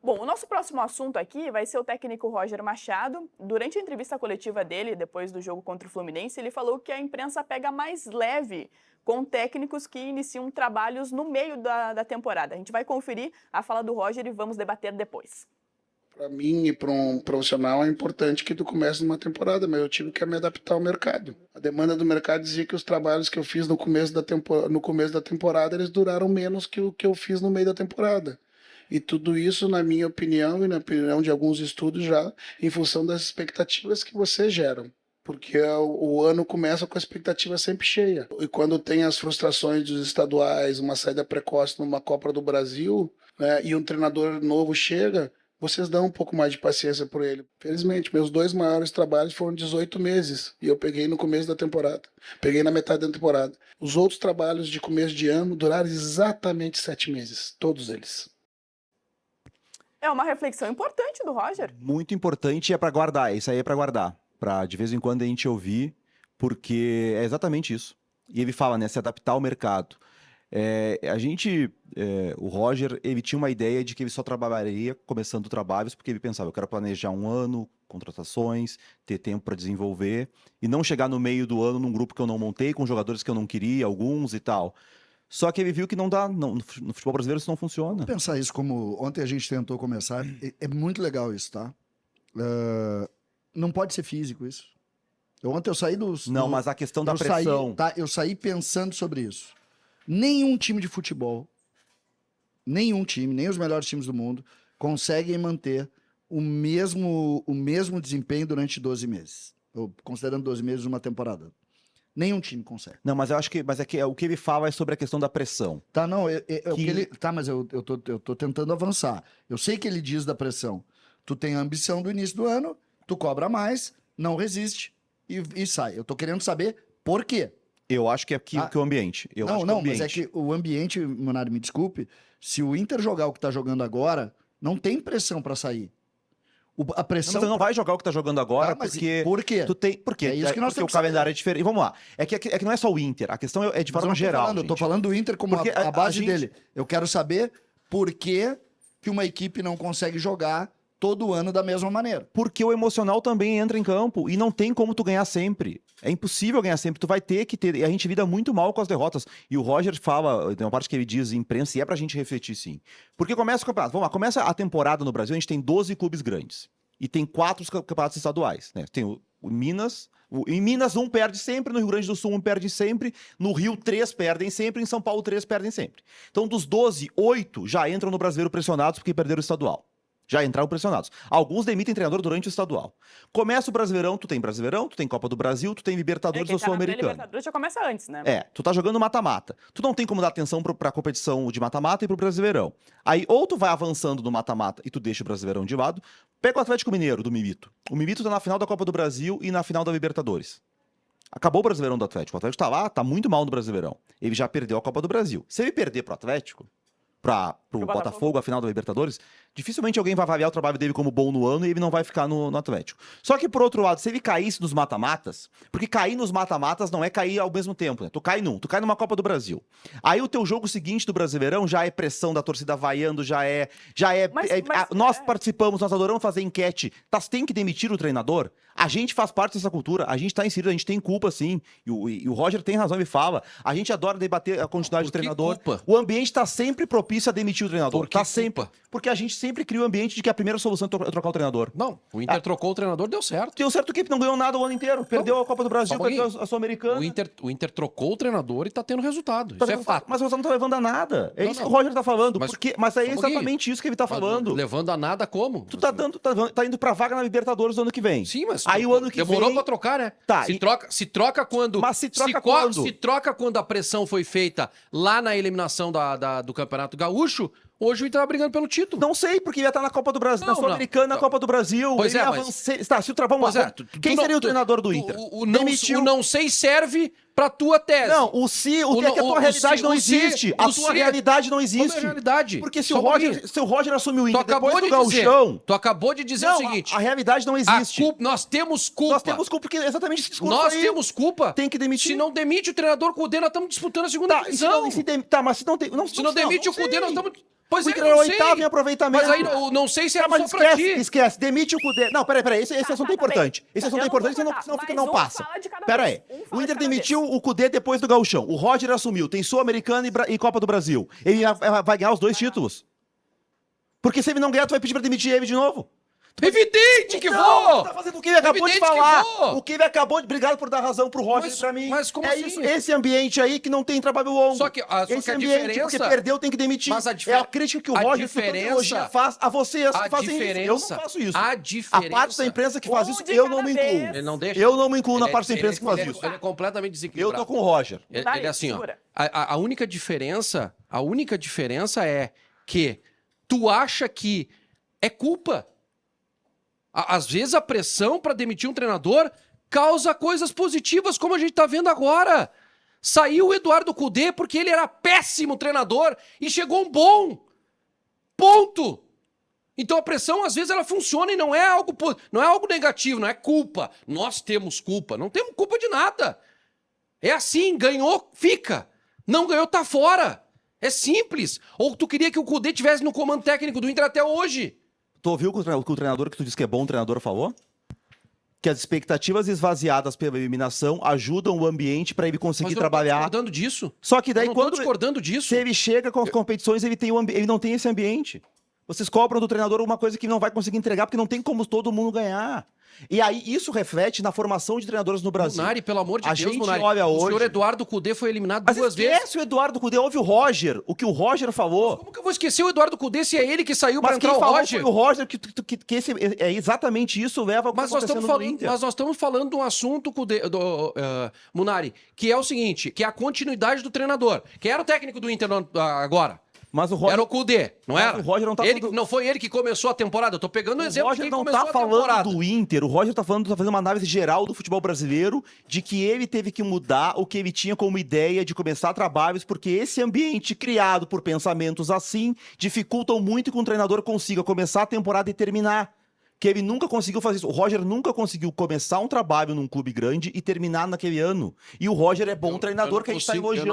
Bom, o nosso próximo assunto aqui vai ser o técnico Roger Machado. Durante a entrevista coletiva dele, depois do jogo contra o Fluminense, ele falou que a imprensa pega mais leve com técnicos que iniciam trabalhos no meio da temporada. A gente vai conferir a fala do Roger e vamos debater depois. Para mim e para um profissional é importante que tu comece numa temporada, mas eu tive que me adaptar ao mercado. A demanda do mercado dizia que os trabalhos que eu fiz no começo da temporada eles duraram menos que o que eu fiz no meio da temporada. E tudo isso, na minha opinião e na opinião de alguns estudos já, em função das expectativas que você geram. Porque o ano começa com a expectativa sempre cheia. E quando tem as frustrações dos estaduais, uma saída precoce numa Copa do Brasil, né, e um treinador novo chega, vocês dão um pouco mais de paciência por ele. Felizmente, meus 2 maiores trabalhos foram 18 meses. E eu peguei no começo da temporada. Peguei na metade da temporada. Os outros trabalhos de começo de ano duraram exatamente 7 meses. Todos eles. É uma reflexão importante do Roger. Muito importante, é para guardar. Isso aí é para guardar. Para de vez em quando a gente ouvir, porque é exatamente isso. E ele fala, né, se adaptar ao mercado. O Roger, ele tinha uma ideia de que ele só trabalharia começando trabalhos, porque ele pensava, eu quero planejar um ano, contratações, ter tempo para desenvolver, e não chegar no meio do ano num grupo que eu não montei, com jogadores que eu não queria, alguns e tal. Só que ele viu que não dá, no futebol brasileiro isso não funciona. Vamos pensar isso como ontem a gente tentou começar, é muito legal isso, tá? Não pode ser físico isso. Ontem eu saí mas a questão da pressão... Eu saí pensando sobre isso. Nenhum time de futebol, nenhum time, nem os melhores times do mundo, conseguem manter o mesmo desempenho durante 12 meses. Considerando 12 meses uma temporada. Nenhum time consegue. Não, mas eu acho que, o que ele fala é sobre a questão da pressão. Tá, não, mas eu tô tentando avançar. Eu sei que ele diz da pressão. Tu tem a ambição do início do ano, tu cobra mais, não resiste e sai. Eu tô querendo saber por quê. Eu acho que é que o ambiente. Mas é que o ambiente, Munari, me desculpe, se o Inter jogar o que tá jogando agora, não tem pressão pra sair. A pressão... Você não vai jogar o que tá jogando agora, porque... Por quê? Porque é isso que nós porque o calendário é diferente. Vamos lá. É que não é só o Inter. A questão é de forma geral. Eu tô falando do Inter como a base dele. Eu quero saber por que uma equipe não consegue jogar todo ano da mesma maneira. Porque o emocional também entra em campo e não tem como tu ganhar sempre. É impossível ganhar sempre. Tu vai ter que ter... E a gente lida muito mal com as derrotas. E o Roger fala, tem uma parte que ele diz em imprensa, e é pra gente refletir sim. Porque começa o campeonato. Vamos lá, começa a temporada no Brasil, a gente tem 12 clubes grandes. E tem 4 campeonatos estaduais, né? Tem o Minas... Em Minas, 1 perde sempre, no Rio Grande do Sul 1 perde sempre, no Rio 3 perdem sempre, em São Paulo 3 perdem sempre. Então, dos 12, 8 já entram no Brasileiro pressionados porque perderam o estadual. Já entraram pressionados. Alguns demitem treinador durante o estadual. Começa o Brasileirão, tu tem Copa do Brasil, tu tem Libertadores ou Sul-Americana. Libertadores já começa antes, né? Tu tá jogando mata-mata. Tu não tem como dar atenção pra competição de mata-mata e pro Brasileirão. Aí, ou tu vai avançando no mata-mata e tu deixa o Brasileirão de lado, pega o Atlético Mineiro, do Mimito. O Mimito tá na final da Copa do Brasil e na final da Libertadores. Acabou o Brasileirão do Atlético. O Atlético tá lá, tá muito mal no Brasileirão. Ele já perdeu a Copa do Brasil. Se ele perder pro Atlético, pro Botafogo, a final da Libertadores, dificilmente alguém vai avaliar o trabalho dele como bom no ano e ele não vai ficar no Atlético. Só que, por outro lado, se ele caísse nos mata-matas, porque cair nos mata-matas não é cair ao mesmo tempo, né? Tu cai numa Copa do Brasil. Aí o teu jogo seguinte do Brasileirão já é pressão da torcida vaiando, nós participamos, nós adoramos fazer enquete. Tem que demitir o treinador? A gente faz parte dessa cultura, a gente tá inserido, a gente tem culpa, sim. E o Roger tem razão, ele fala. A gente adora debater a continuidade do treinador. Culpa? O ambiente tá sempre propício a demitir o treinador. Por que sempre. culpa? Porque a gente sempre cria o ambiente de que a primeira solução é trocar o treinador. Não, o Inter trocou o treinador, deu certo. Deu certo que não ganhou nada o ano inteiro. Perdeu a Copa do Brasil, perdeu a Sul-Americana. O Inter trocou o treinador e tá tendo resultado. Isso é fato. Mas você não tá levando a nada. É isso que o Roger tá falando. Mas é Só exatamente isso que ele tá falando. Levando a nada como? Tu tá indo pra vaga na Libertadores do ano que vem. Sim, mas aí o ano que demorou vem... pra trocar, né? Tá, se troca quando... Mas se troca quando? Se troca quando a pressão foi feita lá na eliminação do Campeonato Gaúcho, hoje o Inter tá brigando pelo título. Não sei, porque ele ia estar na Copa do Brasil, na Sul-Americana, na Copa do Brasil. Pois ele é, Tá, se o Travão... Quem seria o treinador do Inter? O não sei serve pra tua tese. Não, a tua realidade não existe. A tua realidade não existe. Qual é a realidade? Porque se o Roger assumiu o Inter depois do Tu Gauchão... acabou de dizer o seguinte... A realidade não existe. Nós temos culpa. Nós temos culpa, porque é exatamente esse discurso Nós aí. temos culpa. Tem que demitir. Se não demite o treinador com o Cudê, nós estamos disputando a segunda divisão. Mas se não tem... Se não demite o Cudê, nós estamos... Pois O é, Inter era não o sei. oitavo em aproveitamento. Mas aí eu não sei se Tá, era mas só pra esquece, ti. esquece. Demite o Cudê. Não, peraí. Esse assunto é tá bem. importante. Esse assunto Eu é não vou importante, senão cortar, fica mas não um passa. fala de cada Pera vez. aí. Um fala O Inter de cada demitiu vez. o Cudê depois do Gauchão. O Roger assumiu. Tem Sul-Americana e Copa do Brasil. Ele vai ganhar os 2 títulos. Porque se ele não ganhar, tu vai pedir pra demitir ele de novo. Evidente que Não, vou! tá fazendo o que ele acabou de Evidente que falar. vou. O que ele acabou de... Obrigado por dar razão pro Roger Mas- pra mim. mas como é assim? isso, esse ambiente aí que não tem trabalho longo. Só que a Esse ambiente, diferença... porque perdeu, tem que demitir. Mas a É a crítica que o Roger e toda a teologia faz a vocês que fazem isso. Eu não faço isso. A A diferença... parte da imprensa que faz Um isso, de eu não cada me vez. incluo. Ele não deixa. Eu não me incluo na Ele é- parte da imprensa que faz ele isso. Ele é completamente Eu desequilibrado. tô com o Roger. Ele Vai, é assim, ó. segura. A única diferença é que tu acha que é culpa. Às vezes a pressão para demitir um treinador causa coisas positivas, como a gente tá vendo agora. Saiu o Eduardo Cudê porque ele era péssimo treinador e chegou um bom. Ponto. Então a pressão às vezes ela funciona e não é algo negativo, não é culpa. Nós temos culpa, não temos culpa de nada. É assim, ganhou, fica. Não ganhou, tá fora. É simples. Ou tu queria que o Cudê tivesse no comando técnico do Inter até hoje? Tu ouviu o que o treinador que tu disse que é bom treinador falou? Que as expectativas esvaziadas pela eliminação ajudam o ambiente pra ele conseguir Mas eu não tô trabalhar. discordando disso. Só que daí Eu não tô quando discordando disso. se ele chega com as competições, ele não tem esse ambiente. Vocês cobram do treinador uma coisa que não vai conseguir entregar porque não tem como todo mundo ganhar. E aí isso reflete na formação de treinadores no Brasil. Munari, pelo amor de A Deus, gente Munari. olha O hoje- senhor Eduardo Cudê foi eliminado Mas 2 vezes. esquece o Eduardo Cudê, ouve o Roger, o que o Roger falou. Como que eu vou esquecer o Eduardo Cudê se é ele que saiu pra Mas quem entrar o falou Roger? foi o Roger, que é exatamente isso leva ao que Mas tá nós, estamos acontecendo no falando, Inter. mas nós estamos falando de um assunto, Munari, que é o seguinte, que é a continuidade do treinador. Quem era o técnico do Inter agora? Mas o Roger, Era o Cudê, não Mas era? o Roger não tá Ele, falando- não foi ele que começou a temporada. Eu tô pegando um o exemplo de Roger quem não começou tá a temporada. falando do Inter, o Roger tá fazendo uma análise geral do futebol brasileiro, de que ele teve que mudar o que ele tinha como ideia de começar trabalhos, porque esse ambiente criado por pensamentos assim dificultam muito que um treinador consiga começar a temporada e terminar. Que ele nunca conseguiu fazer isso. O Roger nunca conseguiu começar um trabalho num clube grande e terminar naquele ano. E o Roger é bom treinador, que a gente tá elogiando.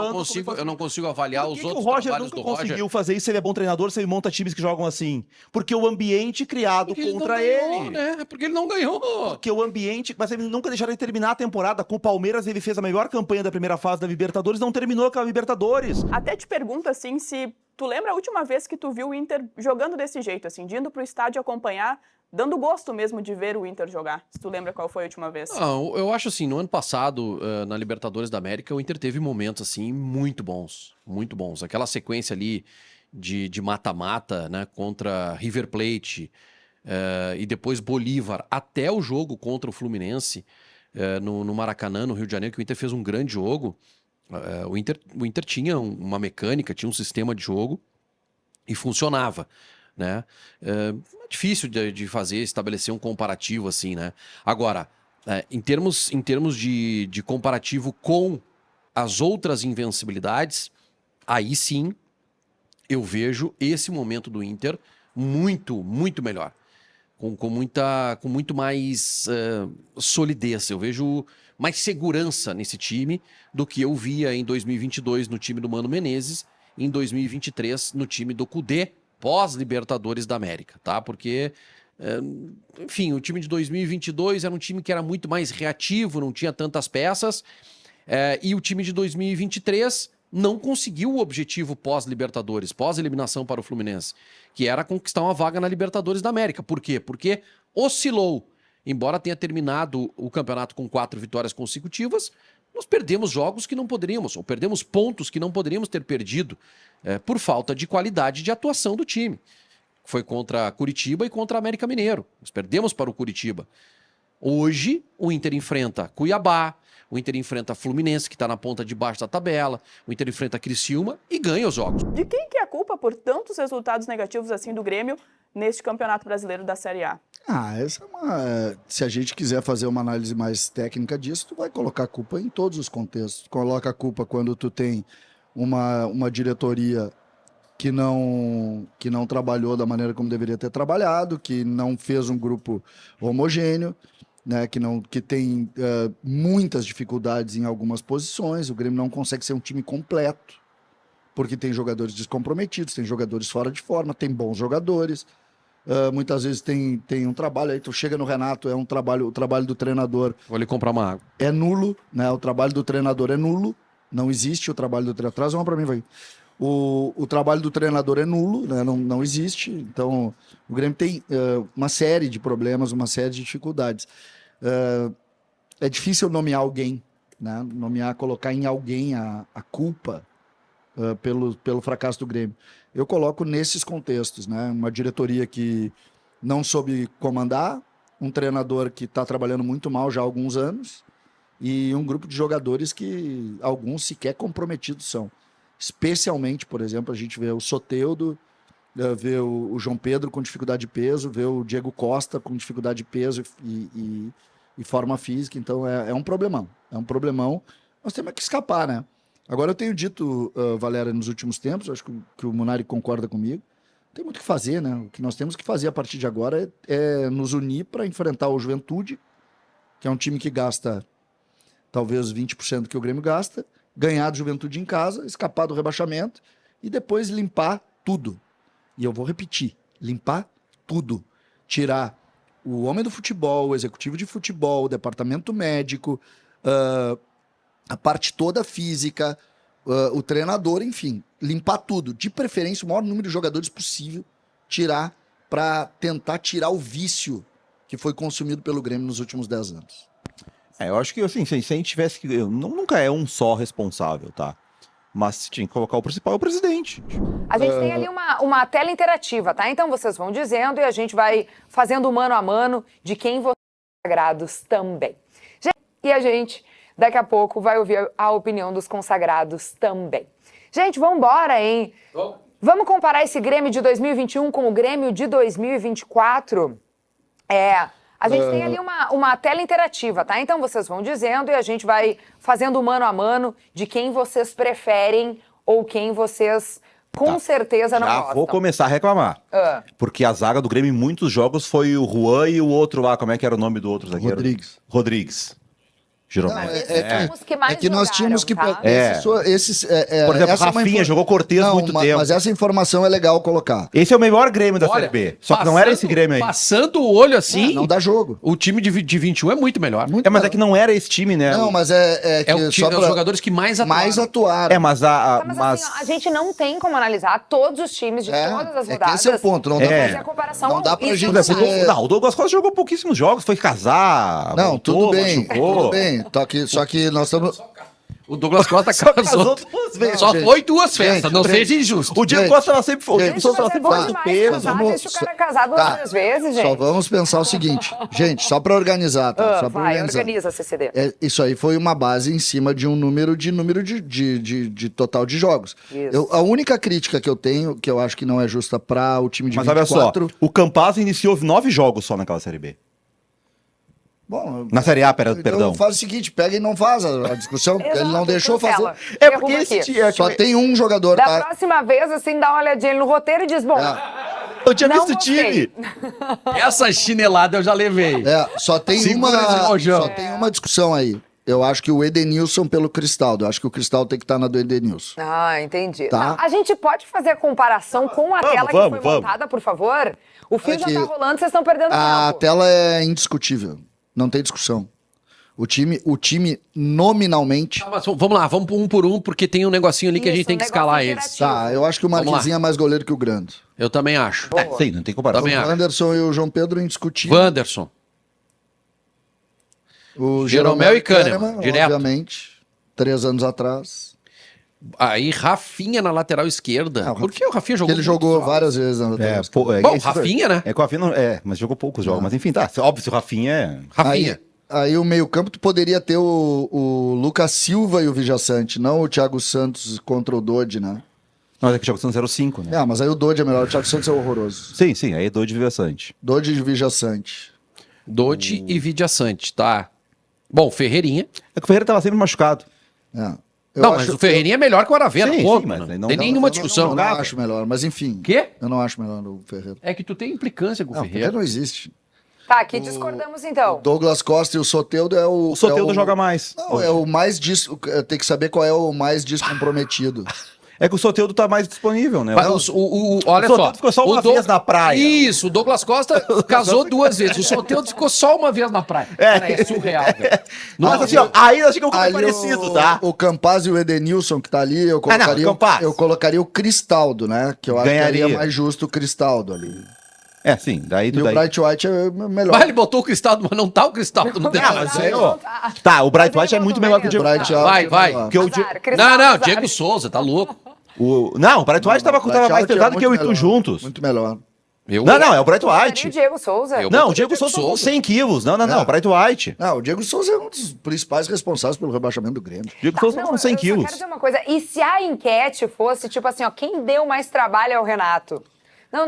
Eu não consigo avaliar Por os que que outros o Roger trabalhos nunca do Roger. conseguiu fazer isso se ele é bom treinador, se ele monta times que jogam assim? Porque o ambiente criado Porque ele não contra ganhou, ele. né? Porque ele não ganhou. Porque o ambiente. Mas ele nunca deixaram ele terminar a temporada. Com o Palmeiras, ele fez a melhor campanha da primeira fase da Libertadores, não terminou com a Libertadores. Até te pergunto, assim, se tu lembra a última vez que tu viu o Inter jogando desse jeito, assim, de indo pro estádio acompanhar, dando gosto mesmo de ver o Inter jogar. Se tu lembra qual foi a última vez. Não, eu acho assim, no ano passado, na Libertadores da América, o Inter teve momentos, assim, muito bons. Muito bons. Aquela sequência ali de mata-mata, né, contra River Plate e depois Bolívar, até o jogo contra o Fluminense, no Maracanã, no Rio de Janeiro, que o Inter fez um grande jogo. O Inter tinha uma mecânica, tinha um sistema de jogo e funcionava, né? É difícil de fazer, estabelecer um comparativo assim, né? Agora, em termos de comparativo com as outras invencibilidades, aí sim eu vejo esse momento do Inter muito, muito melhor. Com muito mais solidez. Eu vejo mais segurança nesse time do que eu via em 2022 no time do Mano Menezes, em 2023 no time do Cudê, pós-Libertadores da América, tá? Porque, enfim, o time de 2022 era um time que era muito mais reativo, não tinha tantas peças, e o time de 2023 não conseguiu o objetivo pós-Libertadores, pós-eliminação para o Fluminense, que era conquistar uma vaga na Libertadores da América. Por quê? Porque oscilou. Embora tenha terminado o campeonato com 4 vitórias consecutivas, nós perdemos jogos que não poderíamos, ou perdemos pontos que não poderíamos ter perdido por falta de qualidade de atuação do time. Foi contra Curitiba e contra América Mineiro. Nós perdemos para o Curitiba. Hoje, o Inter enfrenta Cuiabá, o Inter enfrenta Fluminense, que está na ponta de baixo da tabela, o Inter enfrenta Criciúma e ganha os jogos. De quem que é a culpa por tantos resultados negativos assim do Grêmio neste Campeonato Brasileiro da Série A? Essa é uma. Se a gente quiser fazer uma análise mais técnica disso, tu vai colocar a culpa em todos os contextos. Coloca a culpa quando tu tem uma diretoria que não trabalhou da maneira como deveria ter trabalhado, que não fez um grupo homogêneo, né, que tem muitas dificuldades em algumas posições. O Grêmio não consegue ser um time completo. porque tem jogadores descomprometidos, tem jogadores fora de forma, tem bons jogadores. Muitas vezes tem um trabalho, aí tu chega no Renato, o trabalho do treinador Vou lhe comprar uma água. é nulo, né? O trabalho do treinador é nulo, não existe o trabalho do treinador. Traz uma para mim, vai. O trabalho do treinador é nulo, né? Não existe. Então, o Grêmio tem uma série de problemas, uma série de dificuldades. É difícil nomear alguém, né? Colocar em alguém a culpa pelo fracasso do Grêmio. Eu coloco nesses contextos, né? Uma diretoria que não soube comandar, um treinador que está trabalhando muito mal já há alguns anos e um grupo de jogadores que alguns sequer comprometidos são. Especialmente, por exemplo, a gente vê o Soteldo, vê o João Pedro com dificuldade de peso, vê o Diego Costa com dificuldade de peso e forma física. Então é um problemão. É um problemão. Nós temos que escapar, né? Agora eu tenho dito, Valéria, nos últimos tempos, acho que o Munari concorda comigo, tem muito o que fazer, né? O que nós temos que fazer a partir de agora é nos unir para enfrentar o Juventude, que é um time que gasta talvez 20% que o Grêmio gasta, ganhar do Juventude em casa, escapar do rebaixamento e depois limpar tudo. E eu vou repetir, limpar tudo. Tirar o homem do futebol, o executivo de futebol, o departamento médico, a parte toda física, o treinador, enfim, limpar tudo. De preferência, o maior número de jogadores possível, tirar para tentar tirar o vício que foi consumido pelo Grêmio nos últimos 10 anos. Eu acho que assim, se a gente tivesse que. Nunca é um só responsável, tá? Mas tinha que colocar o principal, é o presidente. A gente tem ali uma tela interativa, tá? Então vocês vão dizendo e a gente vai fazendo mano a mano de quem vocês são consagrados também. E a gente, daqui a pouco, vai ouvir a opinião dos consagrados também. Gente, vamos embora, hein? Vamos comparar esse Grêmio de 2021 com o Grêmio de 2024? A gente tem ali uma tela interativa, tá? Então vocês vão dizendo e a gente vai fazendo mano a mano de quem vocês preferem ou quem vocês com certeza não Já gostam. vou começar a reclamar. Porque a zaga do Grêmio em muitos jogos foi o Juan e o outro lá, como é que era o nome do outro zagueiro? Rodrigues. Jeromel. É que nós tínhamos que... Por exemplo, Rafinha jogou Cortez muito tempo. Mas essa informação é legal colocar. Esse é o melhor Grêmio da Série B. Só que não era esse Grêmio aí. Passando o olho assim, Não dá jogo. o time de 21 é muito melhor. Mas é que não era esse time, né? Não, mas é que É o time, só é os pra... jogadores que mais atuaram. mais atuaram. Mas Mas assim, ó, a gente não tem como analisar todos os times de todas as que rodadas. esse é o ponto. Não dá pra... Fazer a comparação. Não dá pra Isso gente não ser- dá. Não, o Douglas Costa jogou pouquíssimos jogos, foi casar. Não, voltou, tudo bem. machucou. Tudo bem. Só que nós estamos... O Douglas Costa Só casou. casou 2 vezes. Só gente. foi 2 festas, Gente, não gente. seja injusto. O Diego Gente, Costa tava sempre. O Diego gente, Costa tava Mas é sempre bom fazendo demais peso. casar, vamos- deixa o cara casar duas vezes, gente. Só vamos pensar o seguinte. Gente, só para organizar, tá? Só pra Vai, organizar. organiza, CCD. Isso aí foi uma base em cima de um número de total de jogos. Isso. A única crítica que eu tenho, que eu acho que não é justa para o time de Mas olha 24... só, o Campaz iniciou 9 jogos só naquela Série B. Bom, Na Série A, então perdão. faz o seguinte, pega e não faz a discussão, porque ele não Exato, deixou cancela. fazer. É Derruba porque esse aqui. dia. Só tem um jogador, Da tá? próxima vez, assim, dá uma olhadinha no roteiro e diz, bom, Eu tinha não visto o gostei. time. Essa chinelada eu já levei. Só tem Segura esse rojão. só tem uma discussão aí. Eu acho que o Edenilson pelo Cristaldo. Eu acho que o Cristaldo tem que estar na do Edenilson. Ah, entendi. Tá. Não, a gente pode fazer a comparação com a tela que vamos. foi montada, por favor? O fio É já que tá rolando, vocês estão perdendo A tempo. tela é indiscutível. Não tem discussão. O time nominalmente... Mas vamos lá, vamos por um, porque tem um negocinho ali que a gente Isso, tem que um escalar negócio eles. interativo. Tá, eu acho que o Vamos lá. Marquinhos é mais goleiro que o Grando. Eu também acho. Sim, não tem comparação. Também O acho. Anderson e o João Pedro indiscutível. Wanderson. O Jeromel e Kahneman, direto. obviamente. 3 anos atrás. Aí Rafinha na lateral esquerda. Ah, o Por que o Rafinha jogou Ele muito jogou jogos? várias vezes na É, lateral. Bom, esse- Rafinha, né? É que o Rafinha não. Mas jogou poucos jogos. Mas enfim, tá. Óbvio, se o Rafinha é. Rafinha. Aí o meio-campo tu poderia ter o Lucas Silva e o Vijaçante, não o Thiago Santos contra o Dodge, né? Não, é que o Thiago Santos era o 5, né? Mas aí o Dodge é melhor, o Thiago Santos é horroroso. Sim, aí é doido de Vivaçante. Dodge e Vijaçante. Dote e Vidia Sante, tá? Bom, Ferreirinha. É que o Ferreira tava sempre machucado. Eu Não, acho- mas o Ferreirinha é melhor que o Aravena, Sim, pô. sim, mas Não não- tem não- nenhuma não- discussão. Eu não acho melhor, mas enfim. Quê? Eu não acho melhor o Ferreira. É que tu tem implicância com o Não, o Ferreira Ferreira. não existe. Tá, aqui discordamos então. Douglas Costa e o Soteldo é o... O Soteldo é o- joga mais. Não, é o mais... Tem que saber qual é o mais descomprometido. É que o Soteldo tá mais disponível, né? Olha O só. Soteldo ficou só uma vez na praia. Isso, o Douglas Costa casou 2 vezes. O Soteldo ficou só uma vez na praia. Cara, é surreal, velho. Mas assim, ó, aí eu achei que é um pouco Ali parecido, tá? O Campaz e o Edenilson, que tá ali, eu colocaria o Cristaldo, né? Que eu acho que Ganharia. é mais justo o Cristaldo ali. É, sim, daí E tu o daí. Bright White é melhor. Mas ele botou o Cristaldo, mas não tá o Cristaldo no Ah, detalhe. mas aí, ó. Tá, o Bright Mas White é ele muito botou melhor que o Bright Diego. White Vai, é vai. melhor. Porque o Azar, Cristal, Não, azar. Diego Souza, tá louco. Não, o Bright White tava Bright mais White é pesado que eu e muito tu melhor, juntos. Muito melhor. Não, é o Bright Botaria White. o Diego Souza. Eu- Não, o botaria Diego o Souza tá com Souza. 100 quilos. Não, É. o Bright White. Não, o Diego Souza é um dos principais responsáveis pelo rebaixamento do Grêmio. O Diego Souza tá com 100 eu só quilos. quero dizer uma coisa. E se a enquete fosse, tipo assim, ó, quem deu mais trabalho é o Renato? Não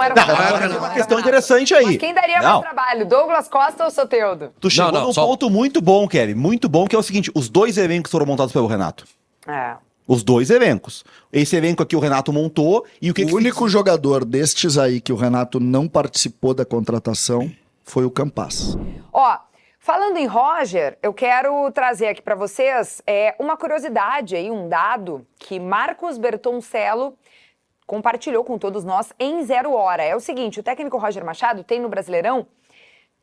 era o Não, Renato. é não uma era questão o Renato. interessante aí. Mas quem daria Não. mais trabalho, Douglas Costa ou Soteldo? Tu chegou Não, num só- ponto muito bom, Kevin. Muito bom, que é o seguinte: os 2 elencos foram montados pelo Renato. É. Os 2 elencos. Esse elenco aqui o Renato montou e o que O único jogador destes aí que o Renato não participou da contratação foi o Campaz. Ó, falando em Roger, eu quero trazer aqui para vocês uma curiosidade aí, um dado que Marcos Bertoncello compartilhou com todos nós em 0 hora. É o seguinte, o técnico Roger Machado tem no Brasileirão,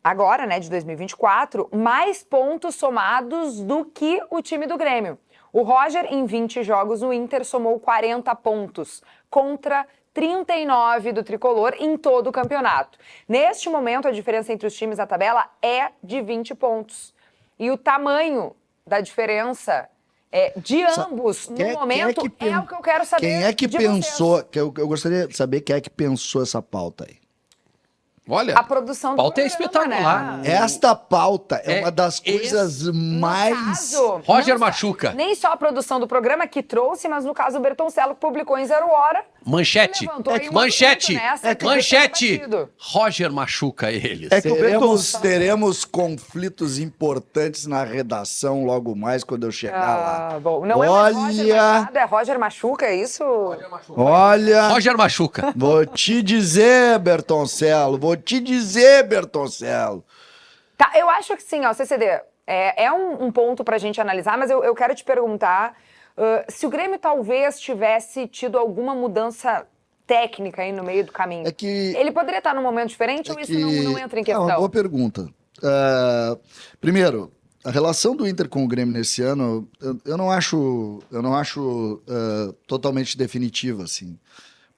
agora, né, de 2024, mais pontos somados do que o time do Grêmio. O Roger, em 20 jogos no Inter, somou 40 pontos, contra 39 do Tricolor em todo o campeonato. Neste momento, a diferença entre os times na tabela é de 20 pontos. E o tamanho da diferença de ambos, no momento, é o que eu quero saber. Quem é que de pensou? vocês. Que eu gostaria de saber quem é que pensou essa pauta aí. Olha, A produção do pauta é programa, espetacular. né? Esta pauta é É uma das coisas mais. Caso, Roger não só- Machuca. Nem só a produção do programa que trouxe, mas no caso o Bertoncello que publicou em 0 hora. Manchete. Levantou aí um Manchete. assunto nessa que Manchete. devia ser debatido. Roger machuca eles. É que o Teremos conflitos importantes na redação logo mais quando eu chegar lá. Bom, não é mais Roger Olha, Machado, é Roger Machuca, é isso? olha, Roger machuca. vou te dizer, Bertoncello, Bertoncello. Tá, eu acho que sim, ó, CCD, é um ponto pra gente analisar, mas eu quero te perguntar se o Grêmio talvez tivesse tido alguma mudança técnica aí no meio do caminho. É que Ele poderia estar num momento diferente ou isso não entra em É questão? uma boa pergunta. Primeiro, a relação do Inter com o Grêmio nesse ano, eu não acho totalmente definitiva, assim.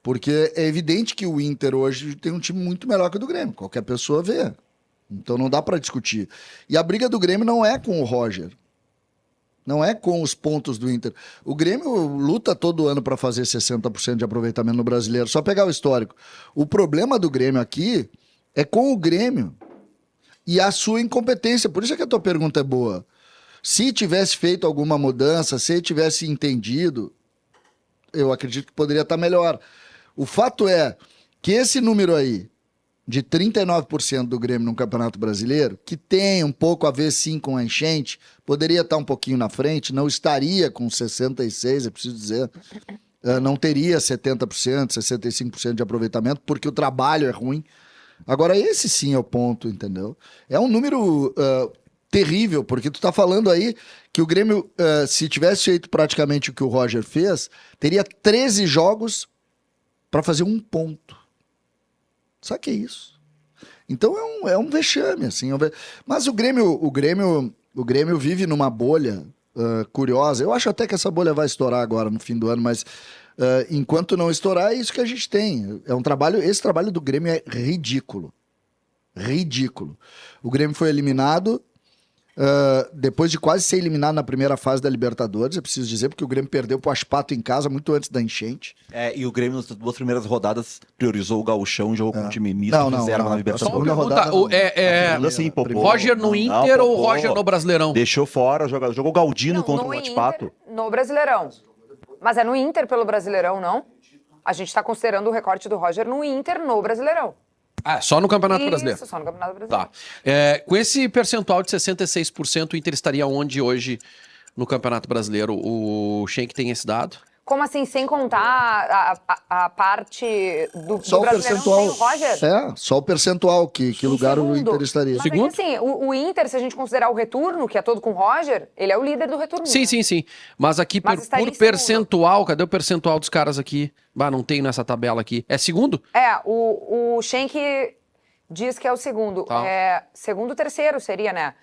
Porque é evidente que o Inter hoje tem um time muito melhor que o do Grêmio. Qualquer pessoa vê. Então não dá para discutir. E a briga do Grêmio não é com o Roger. Não é com os pontos do Inter. O Grêmio luta todo ano para fazer 60% de aproveitamento no Brasileiro. Só pegar o histórico. O problema do Grêmio aqui é com o Grêmio e a sua incompetência. Por isso é que a tua pergunta é boa. Se tivesse feito alguma mudança, se tivesse entendido, eu acredito que poderia estar melhor. O fato é que esse número aí, de 39% do Grêmio no Campeonato Brasileiro, que tem um pouco a ver sim com a enchente, poderia estar um pouquinho na frente, não estaria com 66%, é preciso dizer, não teria 70%, 65% de aproveitamento, porque o trabalho é ruim. Agora, esse sim é o ponto, entendeu? É um número terrível, porque tu tá falando aí que o Grêmio, se tivesse feito praticamente o que o Roger fez, teria 13 jogos para fazer 1 ponto. Sabe que é isso? Então é um vexame, assim. Mas o Grêmio vive numa bolha curiosa. Eu acho até que essa bolha vai estourar agora no fim do ano, mas enquanto não estourar, é isso que a gente tem. Esse trabalho do Grêmio é ridículo. Ridículo. O Grêmio foi eliminado depois de quase ser eliminado na primeira fase da Libertadores, é preciso dizer, porque o Grêmio perdeu pro Aspato em casa muito antes da enchente. E o Grêmio nas 2 primeiras rodadas priorizou o gauchão e jogou com um time misto Não, reserva não. na Libertadores. Só uma Segunda pergunta, rodada, Sim, Popô. Roger no Inter ou Roger no Brasileirão? Deixou fora, jogou Galdino Não, contra no o Atipato. Inter, no Brasileirão. Mas é no Inter pelo Brasileirão, não? A gente tá considerando o recorte do Roger no Inter no Brasileirão. Ah, só no Campeonato Brasileiro. Isso, só no Campeonato Brasileiro. Tá. Com esse percentual de 66%, o Inter estaria onde hoje no Campeonato Brasileiro? O Schenck tem esse dado? Como assim, sem contar a parte do Só o Brasileirão percentual. sem o Roger? Só o percentual que lugar o Segundo. Inter estaria. Mas é que, assim, o Inter, se a gente considerar o retorno, que é todo com o Roger, ele é o líder do retorno. Sim, né? sim, sim. Mas aqui, Mas estaria por em segundo. percentual, cadê o percentual dos caras aqui? Ah, não tem nessa tabela aqui. É segundo? É, o Schenck diz que é o segundo. Tá. É, segundo, terceiro seria, né?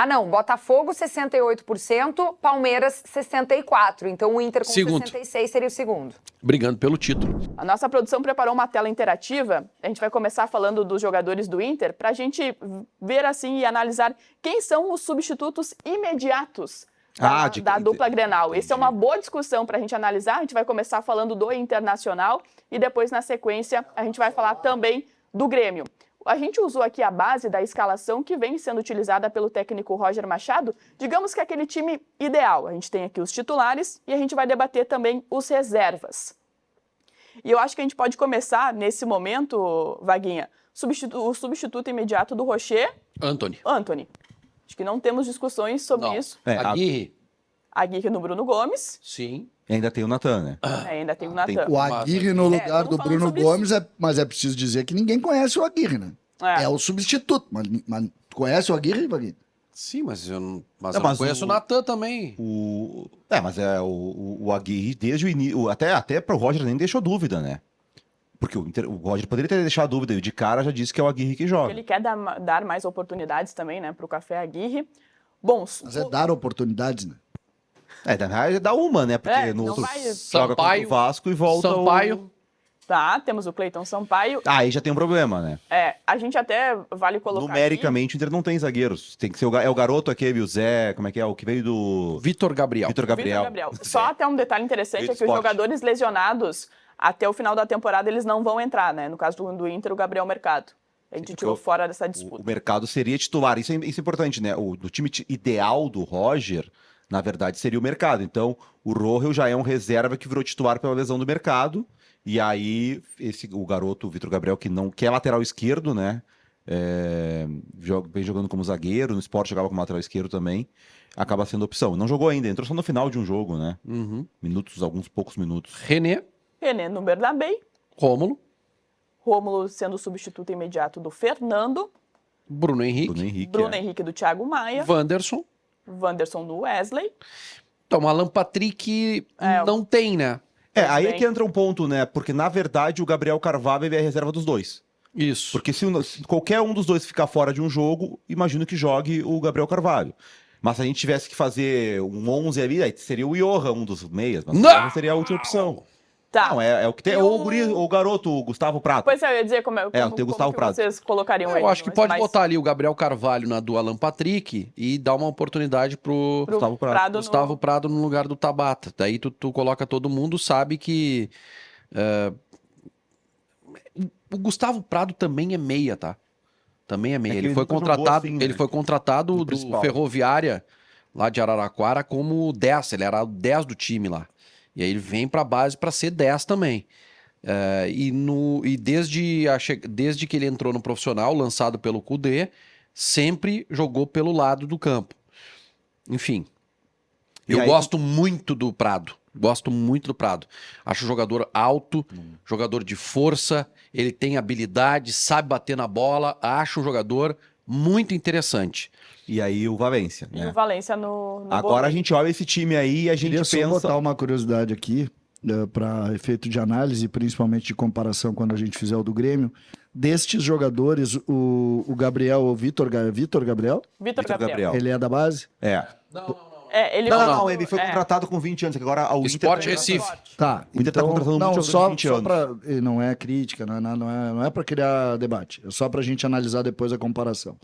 Ah, não, Botafogo 68%, Palmeiras 64%. Então o Inter com Segundo. 66% seria o segundo. Brigando pelo título. A nossa produção preparou uma tela interativa. A gente vai começar falando dos jogadores do Inter para a gente ver assim e analisar quem são os substitutos imediatos da dupla Grenal. Essa é uma boa discussão para a gente analisar. A gente vai começar falando do Internacional e depois, na sequência, a gente vai falar também do Grêmio. A gente usou aqui a base da escalação que vem sendo utilizada pelo técnico Roger Machado. Digamos que é aquele time ideal. A gente tem aqui os titulares e a gente vai debater também os reservas. E eu acho que a gente pode começar nesse momento, Vaguinha, o substituto imediato do Rocher, Antony. Acho que não temos discussões sobre Não. isso. Aguirre. Aguirre no Bruno Gomes, Sim. Ainda tem o Natan, né? ainda tem o Natan. O Aguirre no lugar estamos do falando Bruno sobre Gomes, mas é preciso dizer que ninguém conhece o Aguirre, né? É o substituto. Mas tu conhece o Aguirre, Vaguinho? Sim, mas eu não, Não, eu mas não conheço o- o Natan também. O Aguirre, desde o início, até para o Roger nem deixou dúvida, né? Porque o Roger poderia ter deixado dúvida, e de cara já disse que é o Aguirre que joga. Ele quer dar mais oportunidades também, né, para o Café Aguirre. Bom, Mas é dar oportunidades, né? Na verdade, dá uma, né? Porque no não outro vai- joga contra Sampaio, o Vasco e volta Sampaio. tá, temos o Cleiton Sampaio. Aí já tem um problema, né? A gente até vale colocar Numericamente, o Inter não tem zagueiros. Tem que ser o garoto aqui, o Zé, como é que é? O que veio do Vitor Gabriel. Vitor aqui, Gabriel. Vitor Gabriel. Só até um detalhe interessante Veio é do que os esporte. jogadores lesionados, até o final da temporada, eles não vão entrar, né? No caso do Inter, o Gabriel Mercado. A gente tirou fora dessa disputa. O mercado seria titular. Isso é importante, né? O time ideal do Roger, na verdade, seria o mercado. Então, o Rohel já é um reserva que virou titular pela lesão do mercado. E aí, o garoto, o Vitor Gabriel, que é lateral esquerdo, né? Vem jogando como zagueiro, no Sport jogava como lateral esquerdo também. Acaba sendo opção. Não jogou ainda, entrou só no final de um jogo, né? Uhum. Alguns poucos minutos. René, René no Bernabéu. Rômulo, Rômulo sendo o substituto imediato do Fernando. Bruno Henrique, Bruno Henrique. Bruno Henrique do Thiago Maia. Wanderson. Wanderson do Wesley. Então, Alan Patrick É, não tem, né? Aí é bem. que entra um ponto, né? Porque, na verdade, o Gabriel Carvalho é a reserva dos dois. Isso. Porque se qualquer um dos dois ficar fora de um jogo, imagino que jogue o Gabriel Carvalho. Mas se a gente tivesse que fazer um 11 ali, aí seria o Johan, um dos meias. Mas o Não! Johan seria a última opção. Tá. Não, é o que tem. E Ou o- o garoto, o Gustavo Prato. Pois é, eu ia dizer como tem o Gustavo que Prado. vocês colocariam ele. Eu acho que mas- pode mas botar ali o Gabriel Carvalho na do Alan Patrick e dar uma oportunidade pro pro Gustavo Prado. Gustavo Prado no lugar do Tabata. Daí tu coloca todo mundo, sabe que o Gustavo Prado também é meia, tá? Também é meia. É que Ele ele foi nunca jogou contratado, assim, né? ele foi contratado No do principal. Ferroviária lá de Araraquara como 10, ele era o 10 do time lá. E aí ele vem pra base pra ser 10 também. E desde que ele entrou no profissional, lançado pelo Cudê, sempre jogou pelo lado do campo. Enfim, E eu aí- gosto muito do Prado. Gosto muito do Prado. Acho um jogador alto, jogador de força, ele tem habilidade, sabe bater na bola. Acho um jogador muito interessante. E aí o Valência, E né? o Valência no Agora goleiro. a gente olha esse time aí e a gente Queria só pensa. botar uma curiosidade aqui, para efeito de análise, principalmente de comparação quando a gente fizer o do Grêmio. Destes jogadores, o Gabriel, o Vitor Gabriel, Vitor Vitor Gabriel. Gabriel. ele é da base? É. Ele Não, ele foi contratado com 20 anos, que agora o Inter Sport tá- Recife. Tá. O Inter tá contratando não, muito só, jogador de 20 só anos. pra, e não é crítica, não é para criar debate. É só pra gente analisar depois a comparação.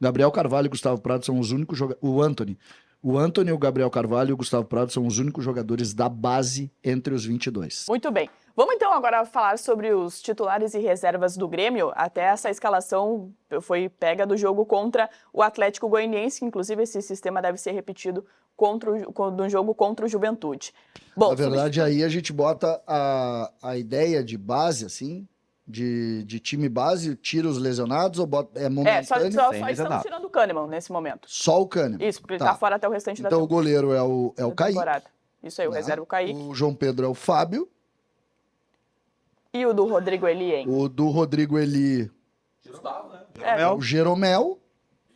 Gabriel Carvalho e Gustavo Prado são os únicos jogadores. O Antony, o Gabriel Carvalho e o Gustavo Prado são os únicos jogadores da base entre os 22. Muito bem. Vamos então agora falar sobre os titulares e reservas do Grêmio. Até essa escalação foi pega do jogo contra o Atlético Goianiense. Inclusive, esse sistema deve ser repetido no jogo contra o Juventude. Bom, Na verdade, aí a gente bota a ideia de base, assim, de time base, tira os lesionados ou bota, é só momentâneo? sem estamos lesionado. tirando o Kahneman nesse momento. Só o Kahneman. Isso, porque ele tá fora até o restante Então o da goleiro é o Kaique. temporada. Isso aí, o reserva o Kaique. O João Pedro é o Fábio. E o do Rodrigo Eli, hein? O do Rodrigo Eli É, o Jeromel.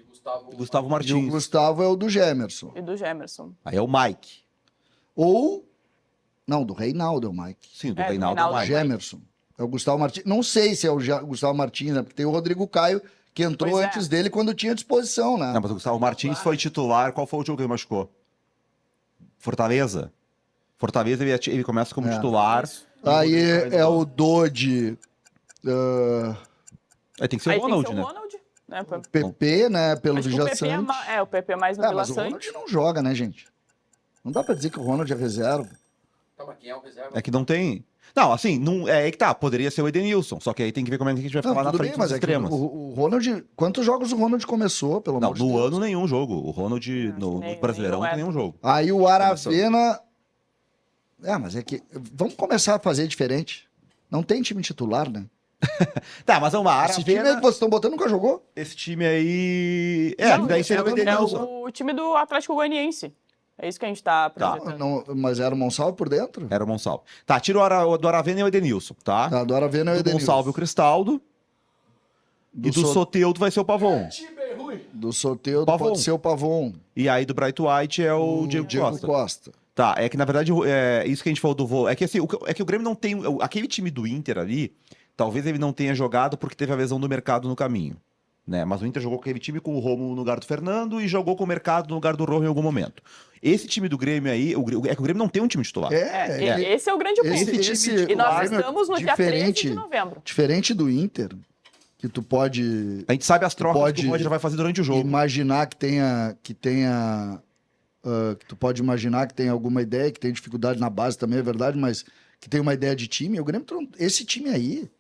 Gustavo E o Martins. Gustavo é o do Gemerson. e do Gemerson. Aí é o Mike. Ou... Não, do Reinaldo é o Mike. Sim, do É, do Reinaldo é o Reinaldo. Mike. Gemerson. É o Gustavo Martins. Não sei se é o Gustavo Martins, né? Porque tem o Rodrigo Caio, que entrou Pois é. antes dele quando tinha disposição, né? Não, mas o Gustavo Martins foi titular. Qual foi o jogo que ele machucou? Fortaleza. Fortaleza ele começa como É. titular. Aí é o Dodi, Aí tem que ser Aí o Ronald, tem que né? ser o Ronald. Né? PP, né? Pelo Acho que o PP Vijaçante. o PP é mais no É, Vila mas o Ronald Sante. não joga, né, gente? Não dá pra dizer que o Ronald é reserva. Tá, mas quem é o reserva? É que não tem. Não, assim, não, é aí que tá. Poderia ser o Edenilson. Só que aí tem que ver como é que a gente vai Não, falar na tudo frente bem, mas dos é que extremos. o Ronald... Quantos jogos o Ronald começou, pelo Não, amor de no Deus? ano nenhum jogo. O Ronald Acho que no nem- Brasileirão não tem nenhum nenhum jogo. Aí o Aravena... Mas é que... Vamos começar a fazer diferente. Não tem time titular, né? Tá, mas vamos lá. Esse time aí que Aravena, vocês estão botando nunca jogou? esse time aí. É, Não, daí seria o é Edenilson. o time do Atlético Goianiense. É isso que a gente tá apresentando. Não, mas era o Monsalve por dentro? Era o Monsalve. Tá, tira o do Aravena e o Edenilson, tá? Tá, do Aravena é o Do Edenilson. Monsalve o Cristaldo. E do So- Soteldo vai ser o Pavon. Do sorteio Pavon. pode ser o Pavon. E aí do Bright White é o Diego Costa. Tá, é que na verdade, isso que a gente falou do voo. É que assim, é que o Grêmio não tem. Aquele time do Inter ali, talvez ele não tenha jogado porque teve a lesão do mercado no caminho. Né? Mas o Inter jogou com aquele time com o Romo no lugar do Fernando e jogou com o mercado no lugar do Rojo em algum momento. Esse time do Grêmio aí, é que o Grêmio não tem um time titular. Esse é o grande ponto. esse- E nós Grêmio estamos no dia 13 de novembro. Diferente do Inter, que tu pode A gente sabe as trocas Pode que o Roger vai fazer durante o jogo. imaginar que tu pode imaginar que tem alguma ideia, que tem dificuldade na base também, é verdade, mas que tem uma ideia de time. O Grêmio, esse time aí,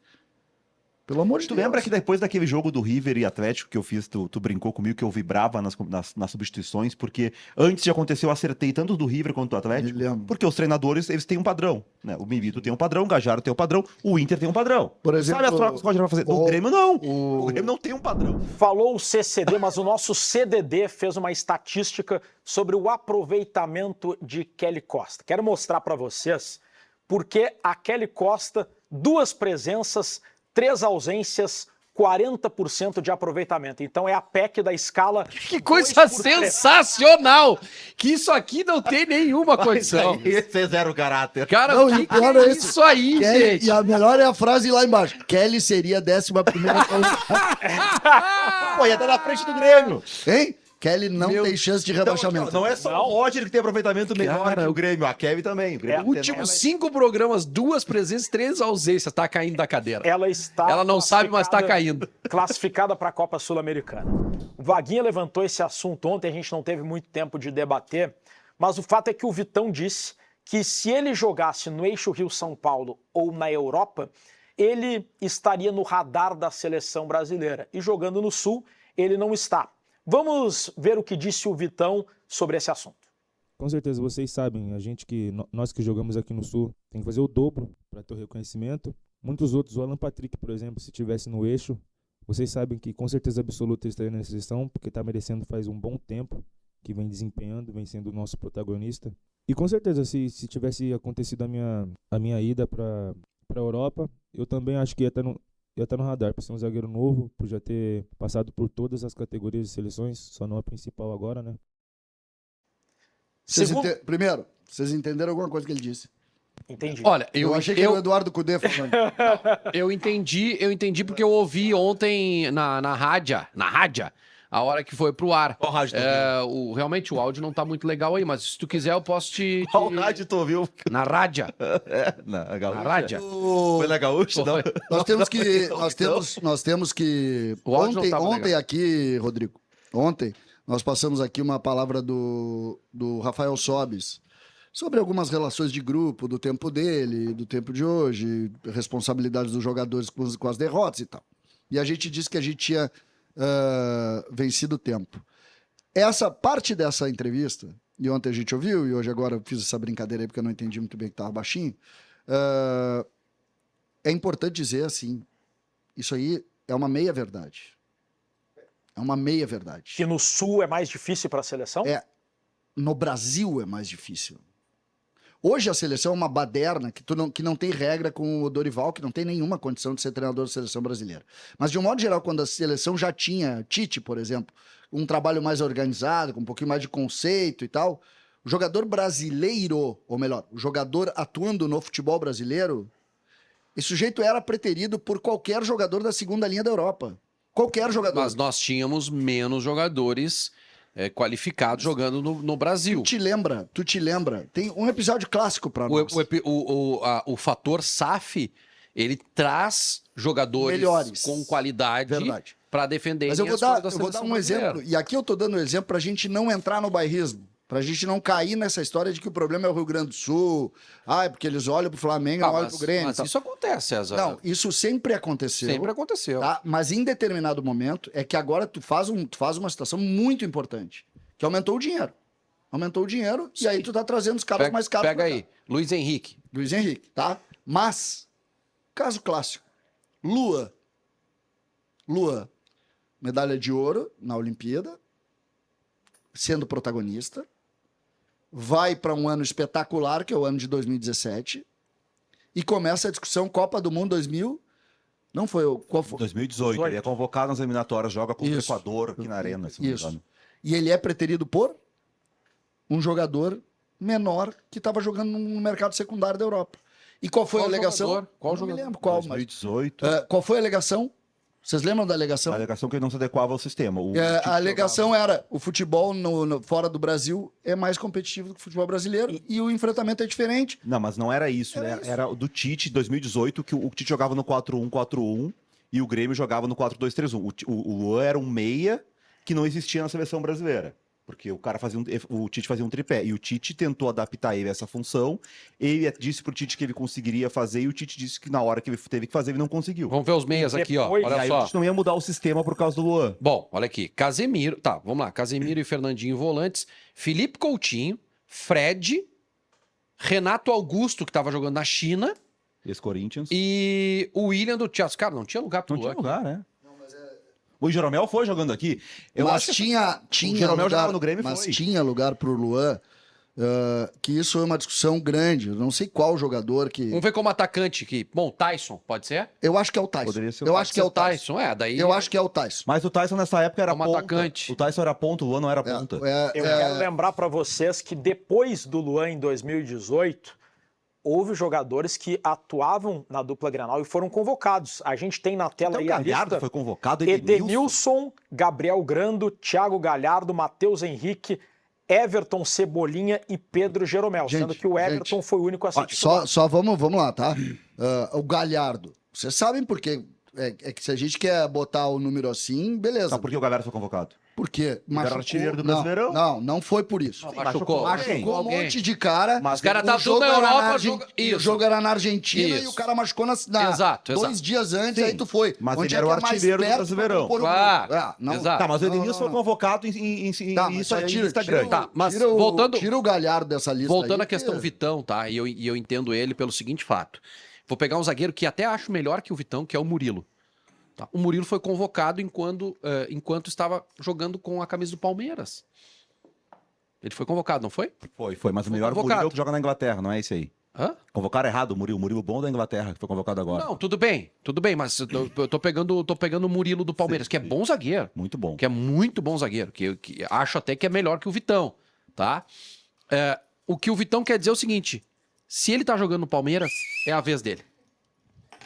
pelo amor de Tu Deus. lembra que depois daquele jogo do River e Atlético que eu fiz, tu brincou comigo que eu vibrava nas substituições, porque antes de acontecer eu acertei tanto do River quanto do Atlético, Me lembro. porque os treinadores, eles têm um padrão, né? O Milito tem um padrão, o Gajardo tem um padrão, o Inter tem um padrão. Por exemplo, Sabe as trocas que o Roger vai fazer? No o- Grêmio, não. o- O Grêmio não tem um padrão. Falou o CCD, mas o nosso CDD fez uma estatística sobre o aproveitamento de Kelly Costa. Quero mostrar para vocês porque a Kelly Costa, 2 presenças, 3 ausências, 40% de aproveitamento. Então é a PEC da escala. Que coisa 2 por 3. sensacional! Que isso aqui não tem nenhuma condição. Esse é zero caráter. Cara, Não, o e que pior é é esse. isso aí, gente? E a melhor é a frase lá embaixo. Kelly seria a 11ª Pô, ia estar na frente do Grêmio. Hein? Kelly não Meu- tem chance de Então, rebaixamento. não é só o Roger que tem aproveitamento melhor Cara, que o Grêmio, a Kevin também. O Grêmio É, não tem Últimos nada. 5 programas, 2 presenças, 3 ausências. Tá caindo da cadeira. Ela está. Ela não sabe, mas tá classificada- caindo. Classificada para a Copa Sul-Americana. O Vaguinha levantou esse assunto ontem, a gente não teve muito tempo de debater, mas o fato é que o Vitão disse que se ele jogasse no eixo Rio-São Paulo ou na Europa, ele estaria no radar da seleção brasileira. E jogando no Sul, ele não está. Vamos ver o que disse o Vitão sobre esse assunto. Com certeza, vocês sabem, nós que jogamos aqui no Sul, tem que fazer o dobro para ter o reconhecimento. Muitos outros, o Alan Patrick, por exemplo, se estivesse no eixo, vocês sabem que com certeza absoluta ele estaria na seleção, porque está merecendo faz um bom tempo, que vem desempenhando, vem sendo o nosso protagonista. E com certeza, se tivesse acontecido a minha ida para a Europa, eu também acho que ia estar no radar, por ser um zagueiro novo, por já ter passado por todas as categorias de seleções, só não a principal agora, né? Primeiro, vocês entenderam alguma coisa que ele disse? Entendi. Olha, Eu achei que era o Eduardo Cudê falando. eu entendi porque eu ouvi ontem na rádio, a hora que foi pro ar. Qual rádio tu Realmente o áudio não tá muito legal aí, mas se tu quiser eu posso te... Qual rádio tu ouviu? Na rádio. Na Gaúcha? Na rádio. Foi na Gaúcha? Não. Nós temos que. Nós temos que. O áudio não tava Ontem legal. aqui, Rodrigo. Ontem, nós passamos aqui uma palavra do Rafael Sobis sobre algumas relações de grupo, do tempo dele, do tempo de hoje, responsabilidades dos jogadores com as derrotas e tal. E a gente disse que a gente tinha vencido o tempo. Essa parte dessa entrevista, e ontem a gente ouviu, e hoje agora eu fiz essa brincadeira aí porque eu não entendi muito bem que estava baixinho. É importante dizer assim, isso aí é uma meia-verdade. É uma meia-verdade. Que no Sul é mais difícil para a seleção? No Brasil é mais difícil. Hoje a seleção é uma baderna que não tem regra com o Dorival, que não tem nenhuma condição de ser treinador da seleção brasileira. Mas, de um modo geral, quando a seleção já tinha, Tite, por exemplo, um trabalho mais organizado, com um pouquinho mais de conceito e tal, o jogador brasileiro, ou melhor, o jogador atuando no futebol brasileiro, esse sujeito era preterido por qualquer jogador da segunda linha da Europa. Qualquer jogador. Mas nós tínhamos menos jogadores qualificados jogando no Brasil. Tu te lembra? Tem um episódio clássico pra nós. O fator SAF, ele traz jogadores Melhores. com qualidade Verdade. para defender. Mas eu vou dar um exemplo, e aqui eu tô dando um exemplo pra gente não entrar no bairrismo, pra gente não cair nessa história de que o problema é o Rio Grande do Sul, é porque eles olham pro Flamengo e não olham pro Grêmio. Mas tal. isso acontece, César. Não, isso sempre aconteceu. Sempre aconteceu. Tá? Mas em determinado momento, é que agora tu faz uma situação muito importante, que aumentou o dinheiro. Aumentou o dinheiro, e aí tu tá trazendo os caras mais caros. Pega aí, Luiz Henrique. Luiz Henrique, tá? Mas, caso clássico, Lua, medalha de ouro na Olimpíada, sendo protagonista, vai para um ano espetacular, que é o ano de 2017, e começa a discussão Copa do Mundo 2000, não foi o... Qual foi? 2018, ele é convocado nas eliminatórias, joga contra o Isso. Equador aqui na Arena. Se não me Isso. engano. E ele é preterido por um jogador menor que estava jogando no mercado secundário da Europa. E qual foi a alegação? Qual Não me jogador? lembro qual, mas... 2018, Qual foi a alegação? Vocês lembram da alegação? a alegação que ele não se adequava ao sistema. A alegação era o futebol fora do Brasil é mais competitivo do que o futebol brasileiro e o enfrentamento é diferente. Não, mas não era isso, Era né? isso. Era do Tite, 2018, que o Tite jogava no 4-1-4-1 e o Grêmio jogava no 4-2-3-1. O Luan era um meia que não existia na seleção brasileira. Porque o cara o Tite fazia um tripé. E o Tite tentou adaptar ele a essa função. Ele disse pro Tite que ele conseguiria fazer, e o Tite disse que na hora que ele teve que fazer, ele não conseguiu. Vamos ver os meias aqui, ó. Depois- E Olha aí o só. Tite não ia mudar o sistema por causa do Luan. Bom, olha aqui. Casemiro. Tá, vamos lá. Casemiro e Fernandinho volantes. Felipe Coutinho, Fred, Renato Augusto, que tava jogando na China, Ex-Corinthians. e o William do Chelsea. Cara, não tinha lugar pro Não tinha Luan. lugar, né? O Jeromel foi jogando aqui. Eu Mas acho que tinha Jeromel lugar, jogava no Grêmio e mas foi. tinha lugar pro Luan, que isso é uma discussão grande. Eu não sei qual jogador que... Vamos ver como atacante aqui. Bom, Tyson, pode ser? Eu acho que é o Tyson. Poderia ser o Eu Tyson. acho que é o Tyson. Daí... Eu acho que é o Tyson. Mas o Tyson nessa época era Como ponta. atacante. O Tyson era ponta, o Luan não era ponta. Eu quero lembrar para vocês que depois do Luan em 2018, houve jogadores que atuavam na dupla Grenal e foram convocados. A gente tem na tela Então, aí a Galhardo lista. foi convocado, Edenilson, Gabriel Grando, Thiago Galhardo, Matheus Henrique, Everton Cebolinha e Pedro Jeromel, Gente, sendo que o Everton gente. foi o único a ser Ó, titular. só vamos lá, tá? O Galhardo. Vocês sabem por quê? É que se a gente quer botar o número assim, beleza. Sabe por que o Galhardo foi convocado? Por quê? era artilheiro do Brasileirão? Não foi por isso. Machucou. Machucou um alguém. monte de cara. Mas Os caras O estavam jogo tudo na era Europa. O jogo era na Argentina e Isso. o cara machucou Exato. 2 dias antes, Sim, aí tu foi. mas Onde ele é era que o é mais artilheiro do perto Brasileirão. pra pôr o Claro. gol? Não. Exato. Tá, mas o Não, Edenilson foi não. convocado em Tá, mas isso aí tira, no Instagram. Tá, mas tira voltando- tira o Galhardo dessa lista Voltando aí, à questão que- Vitão, tá? E eu entendo ele pelo seguinte fato. Vou pegar um zagueiro que até acho melhor que o Vitão, que é o Murilo. Tá? O Murilo foi convocado enquanto estava jogando com a camisa do Palmeiras. Ele foi convocado, não foi? Foi, mas o melhor convocado. Murilo é o que joga na Inglaterra, não é esse aí. Hã? Convocaram errado o Murilo bom da Inglaterra, que foi convocado agora. Não, tudo bem, mas eu tô pegando o Murilo do Palmeiras, que é bom zagueiro. Muito bom. Que é muito bom zagueiro, que acho até que é melhor que o Vitão, tá? O que o Vitão quer dizer é o seguinte, se ele tá jogando no Palmeiras, é a vez dele.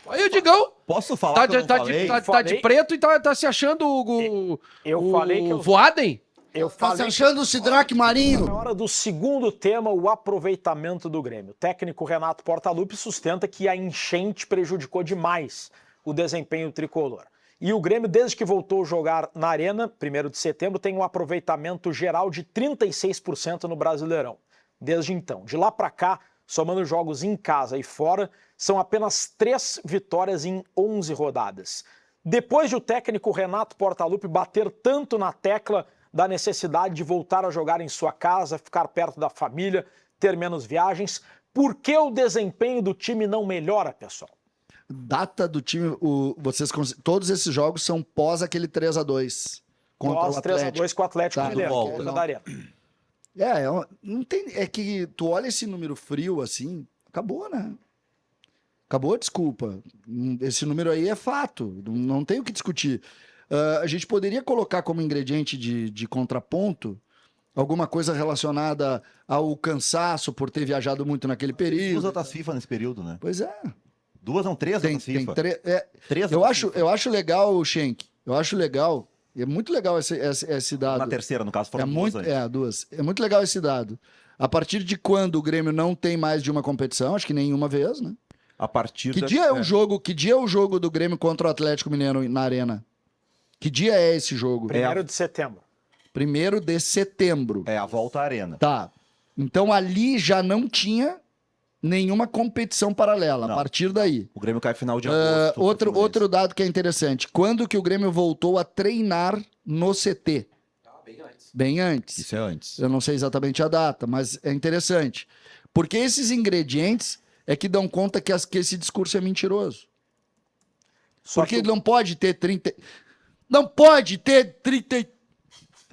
Aí o Digão Posso falar tá que eu não falei? tá de preto e tá se achando Eu falei que eu- Voaden? Eu Tá se falei achando o Sidraque Marinho? na hora do segundo tema, o aproveitamento do Grêmio. O técnico Renato Portaluppi sustenta que a enchente prejudicou demais o desempenho tricolor. E o Grêmio, desde que voltou a jogar na Arena, 1º de setembro, tem um aproveitamento geral de 36% no Brasileirão. Desde então. De lá para cá, somando jogos em casa e fora, são apenas 3 vitórias em 11 rodadas. Depois de o técnico Renato Portaluppi bater tanto na tecla da necessidade de voltar a jogar em sua casa, ficar perto da família, ter menos viagens, por que o desempenho do time não melhora, pessoal? Data do time, todos esses jogos são pós aquele 3-2 contra Nós o Atlético. 3-2 com o Atlético Tá, Mineiro, volta, que é não. da Arena. Não tem, é que tu olha esse número frio assim, acabou, né? Acabou, desculpa. Esse número aí é fato, não tem o que discutir. A gente poderia colocar como ingrediente de contraponto alguma coisa relacionada ao cansaço por ter viajado muito naquele Duas período. datas FIFA nesse período, né? Pois é. Duas, não, três datas Tem FIFA. eu Três datas FIFA. acho legal, Schenck. Eu acho legal. É muito legal esse dado. Na terceira, no caso, foram duas antes. Duas. É muito legal esse dado. A partir de quando o Grêmio não tem mais de uma competição, acho que nenhuma vez, né? A partir Que da- dia é o jogo? Que dia é o jogo do Grêmio contra o Atlético Mineiro na Arena? Que dia é esse jogo? 1º de setembro. 1º de setembro. É a volta à arena. Tá. Então ali já não tinha nenhuma competição paralela. Não. A partir daí. O Grêmio cai final de agosto. pro Fluminense. Outro dado que é interessante. Quando que o Grêmio voltou a treinar no CT? Bem antes. Isso é antes. Eu não sei exatamente a data, mas é interessante. Porque esses ingredientes é que dão conta que esse discurso é mentiroso. Só Porque que não pode ter 30... Não pode ter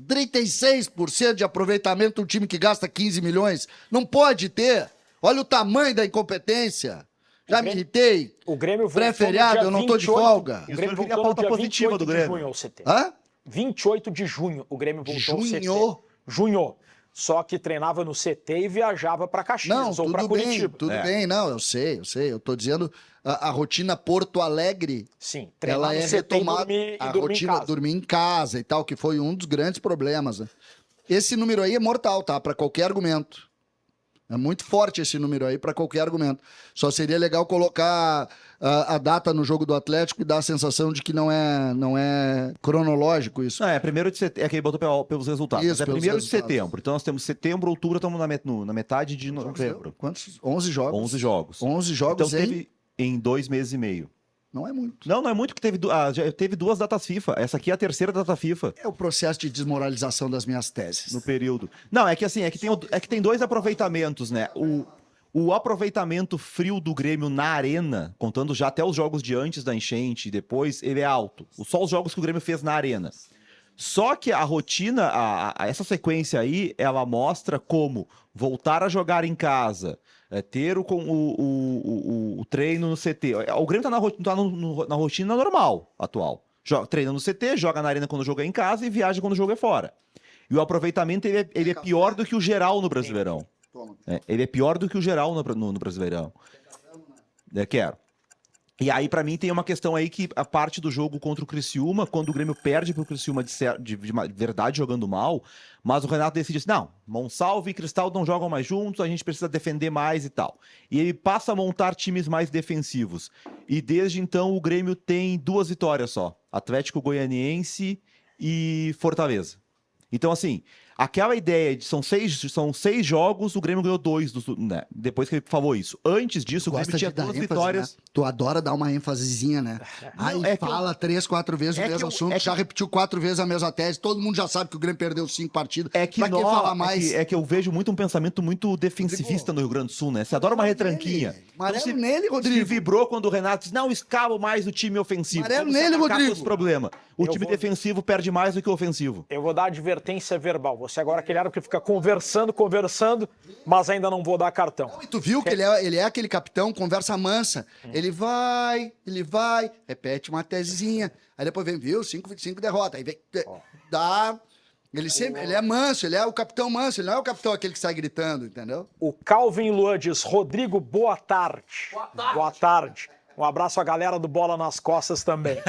36% de aproveitamento um time que gasta 15 milhões. Não pode ter. Olha o tamanho da incompetência. Já me irritei. o Grêmio voltou Pré-feriado, no dia eu não tô de 28. folga. O Grêmio Isso foi a voltou no pauta dia positiva 28 do de Grêmio. junho ao CT. Hã? 28 de junho o Grêmio voltou ao CT. Junho. Junho. Só que treinava no CT e viajava para Caxias Não, ou para tudo bem, Curitiba. tudo É. bem. Não, eu sei. Eu tô dizendo a rotina Porto Alegre, Sim, treinar ela no é CT retomada. e A dormir em rotina casa. dormir em casa e tal, que foi um dos grandes problemas. Né? Esse número aí é mortal, tá? Para qualquer argumento. É muito forte esse número aí para qualquer argumento. Só seria legal colocar a data no jogo do Atlético e dar a sensação de que não é cronológico isso. Não, é 1º de setembro. É que ele botou pelos resultados. Isso, Mas é pelos 1º de resultados. setembro. Então nós temos setembro, outubro, estamos na metade de novembro. Quantos? 11 jogos. 11 jogos. 11 jogos Então teve em 2 meses e meio. Não é muito. Não é muito que teve, já teve duas datas FIFA. Essa aqui é a terceira data FIFA É o processo de desmoralização das minhas teses. no período. Não, é que assim, é que tem dois aproveitamentos, né? O aproveitamento frio do Grêmio na arena, contando já até os jogos de antes da enchente e depois, ele é alto. Só os jogos que o Grêmio fez na arena. Só que a rotina, essa sequência aí, ela mostra como voltar a jogar em casa, ter o treino no CT. O Grêmio tá na rotina normal atual. Treina no CT, joga na arena quando o jogo é em casa e viaja quando o jogo é fora. E o aproveitamento ele é pior do que o geral no Brasileirão. Ele é pior do que o geral no Brasileirão. Quero. E aí, pra mim, tem uma questão aí que a parte do jogo contra o Criciúma, quando o Grêmio perde pro Criciúma de verdade jogando mal, mas o Renato decide assim, não, Monsalve e Cristal não jogam mais juntos, a gente precisa defender mais e tal. E ele passa a montar times mais defensivos. E desde então o Grêmio tem 2 vitórias só, Atlético Goianiense e Fortaleza. Então, assim, aquela ideia de são seis jogos, o Grêmio ganhou 2, né? Depois que ele falou isso. Antes disso, o Grêmio tinha 2 vitórias. Né? Tu adora dar uma ênfasezinha, né? Aí é que fala 3, 4 vezes o mesmo assunto, já repetiu 4 vezes a mesma tese, todo mundo já sabe que o Grêmio perdeu 5 partidas. É que, pra que falar mais? É que eu vejo muito um pensamento muito defensivista no Rio Grande do Sul, né? Você adora uma retranquinha. Amarelo nele, Rodrigo. Se vibrou quando o Renato disse, não, escalo mais o time ofensivo. Amarelo Vamos nele, atacar Rodrigo. os problemas. O Eu time vou- defensivo perde mais do que o ofensivo. Eu vou dar advertência verbal. Você agora é aquele árbitro que fica conversando, mas ainda não vou dar cartão. E tu viu que ele é aquele capitão, conversa mansa. Ele vai, repete uma tesezinha. Aí depois vem, viu, 5 derrotas. Aí vem, dá... Ele é manso, ele é o capitão manso, ele não é o capitão aquele que sai gritando, entendeu? O Calvin Luan diz, Rodrigo, boa tarde. Boa tarde. Um abraço à galera do Bola nas Costas também.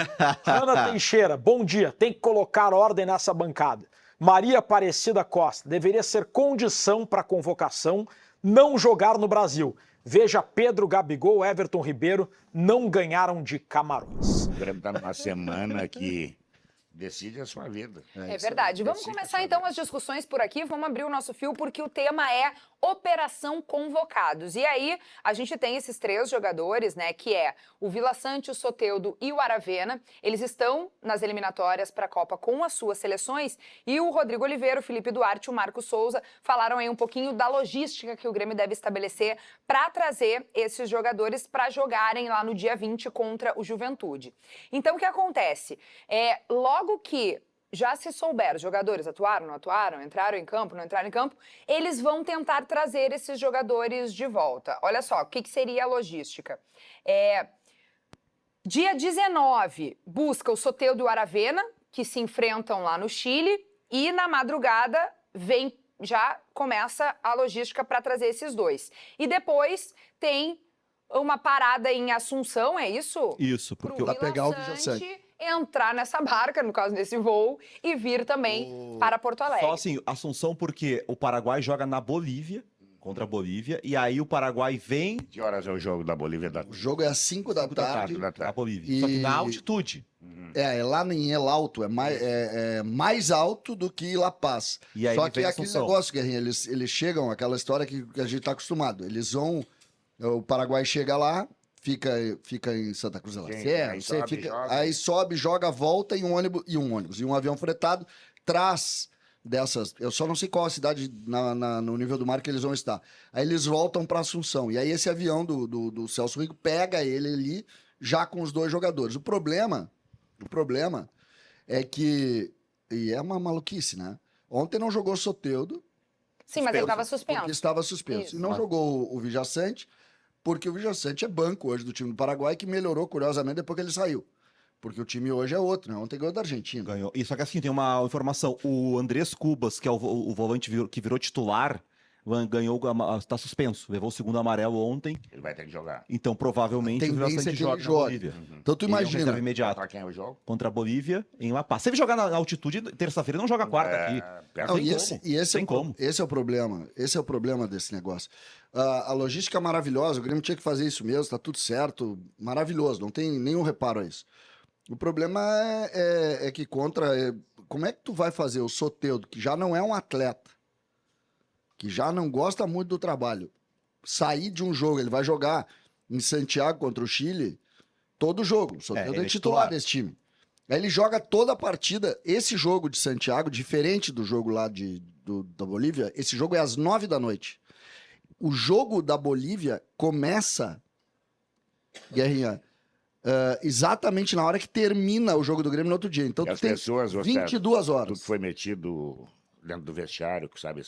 Ana Teixeira, bom dia. Tem que colocar ordem nessa bancada. Maria Aparecida Costa, deveria ser condição para convocação não jogar no Brasil. Veja Pedro, Gabigol, Everton Ribeiro não ganharam de Camarões. O Grêmio está numa semana que decide a sua vida. É verdade. Vamos começar então as discussões por aqui. Vamos abrir o nosso fio porque o tema é Operação Convocados. E aí a gente tem esses 3 jogadores, né, que é o Vila Sante, o Soteldo e o Aravena. Eles estão nas eliminatórias para a Copa com as suas seleções e o Rodrigo Oliveira, o Felipe Duarte e o Marco Souza falaram aí um pouquinho da logística que o Grêmio deve estabelecer para trazer esses jogadores para jogarem lá no dia 20 contra o Juventude. Então o que acontece? Logo que já se souber, os jogadores atuaram, não atuaram, entraram em campo, não entraram em campo, eles vão tentar trazer esses jogadores de volta. Olha só, o que seria a logística? Dia 19, busca o Soteldo e o Aravena, que se enfrentam lá no Chile, e na madrugada já começa a logística para trazer esses dois. E depois tem uma parada em Assunção, é isso? Isso, porque Pra pegar o Vijaçante. Entrar nessa barca, no caso desse voo, e vir também para Porto Alegre. só assim, Assunção porque o Paraguai joga na Bolívia, contra a Bolívia, e aí o Paraguai vem Que horas é o jogo da Bolívia? O jogo é às 5 da tarde. na Bolívia. Só que na altitude. É lá em El Alto, é mais alto do que La Paz. E aí Só ele que vem é aquele Assunção. negócio, Guerrinha, eles chegam, aquela história que a gente tá acostumado. Eles vão, o Paraguai chega lá, fica em Santa Cruz da Serra, Aí não sei, sobe, joga. aí sobe, joga, volta em um ônibus, e um avião fretado, traz dessas, eu só não sei qual a cidade no nível do mar que eles vão estar. Aí eles voltam para Assunção, e aí esse avião do Celso Rigo pega ele ali, já com os dois jogadores. O problema é que, e é uma maluquice, né? Ontem não jogou Soteldo, Sim, mas ele estava porque suspenso. estava suspenso. Isso. E não jogou o Vijaçante, porque o Vijaçante é banco hoje do time do Paraguai, que melhorou, curiosamente, depois que ele saiu. Porque o time hoje é outro, né? Ontem ganhou da Argentina. Ganhou. E só que assim, tem uma informação. O Andrés Cubas, que é o volante que virou titular, ganhou, está suspenso. Levou o segundo amarelo ontem. Ele vai ter que jogar. Então, provavelmente, o Tendência é Vijaçante que ele joga na jogue. Bolívia. Então tu Ele é um imagina. reserva imediato. Pra quem é o jogo? Contra a Bolívia, em La Paz. Se ele jogar na altitude, terça-feira, ele não joga quarta aqui. Perto Não, tem como. esse é o problema. Esse é o problema desse negócio. A logística é maravilhosa, o Grêmio tinha que fazer isso mesmo, tá tudo certo, maravilhoso, não tem nenhum reparo a isso. O problema é que como é que tu vai fazer o Soteldo, que já não é um atleta, que já não gosta muito do trabalho, sair de um jogo, ele vai jogar em Santiago contra o Chile, todo jogo, o Soteldo ele é é titular titular. desse time. Aí ele joga toda a partida, esse jogo de Santiago, diferente do jogo lá da Bolívia, esse jogo é às 9 da noite. O jogo da Bolívia começa, Guerrinha, exatamente na hora que termina o jogo do Grêmio no outro dia. Então E tu as tem pessoas, ô, 22 Tudo horas. foi metido dentro do vestiário, sabe?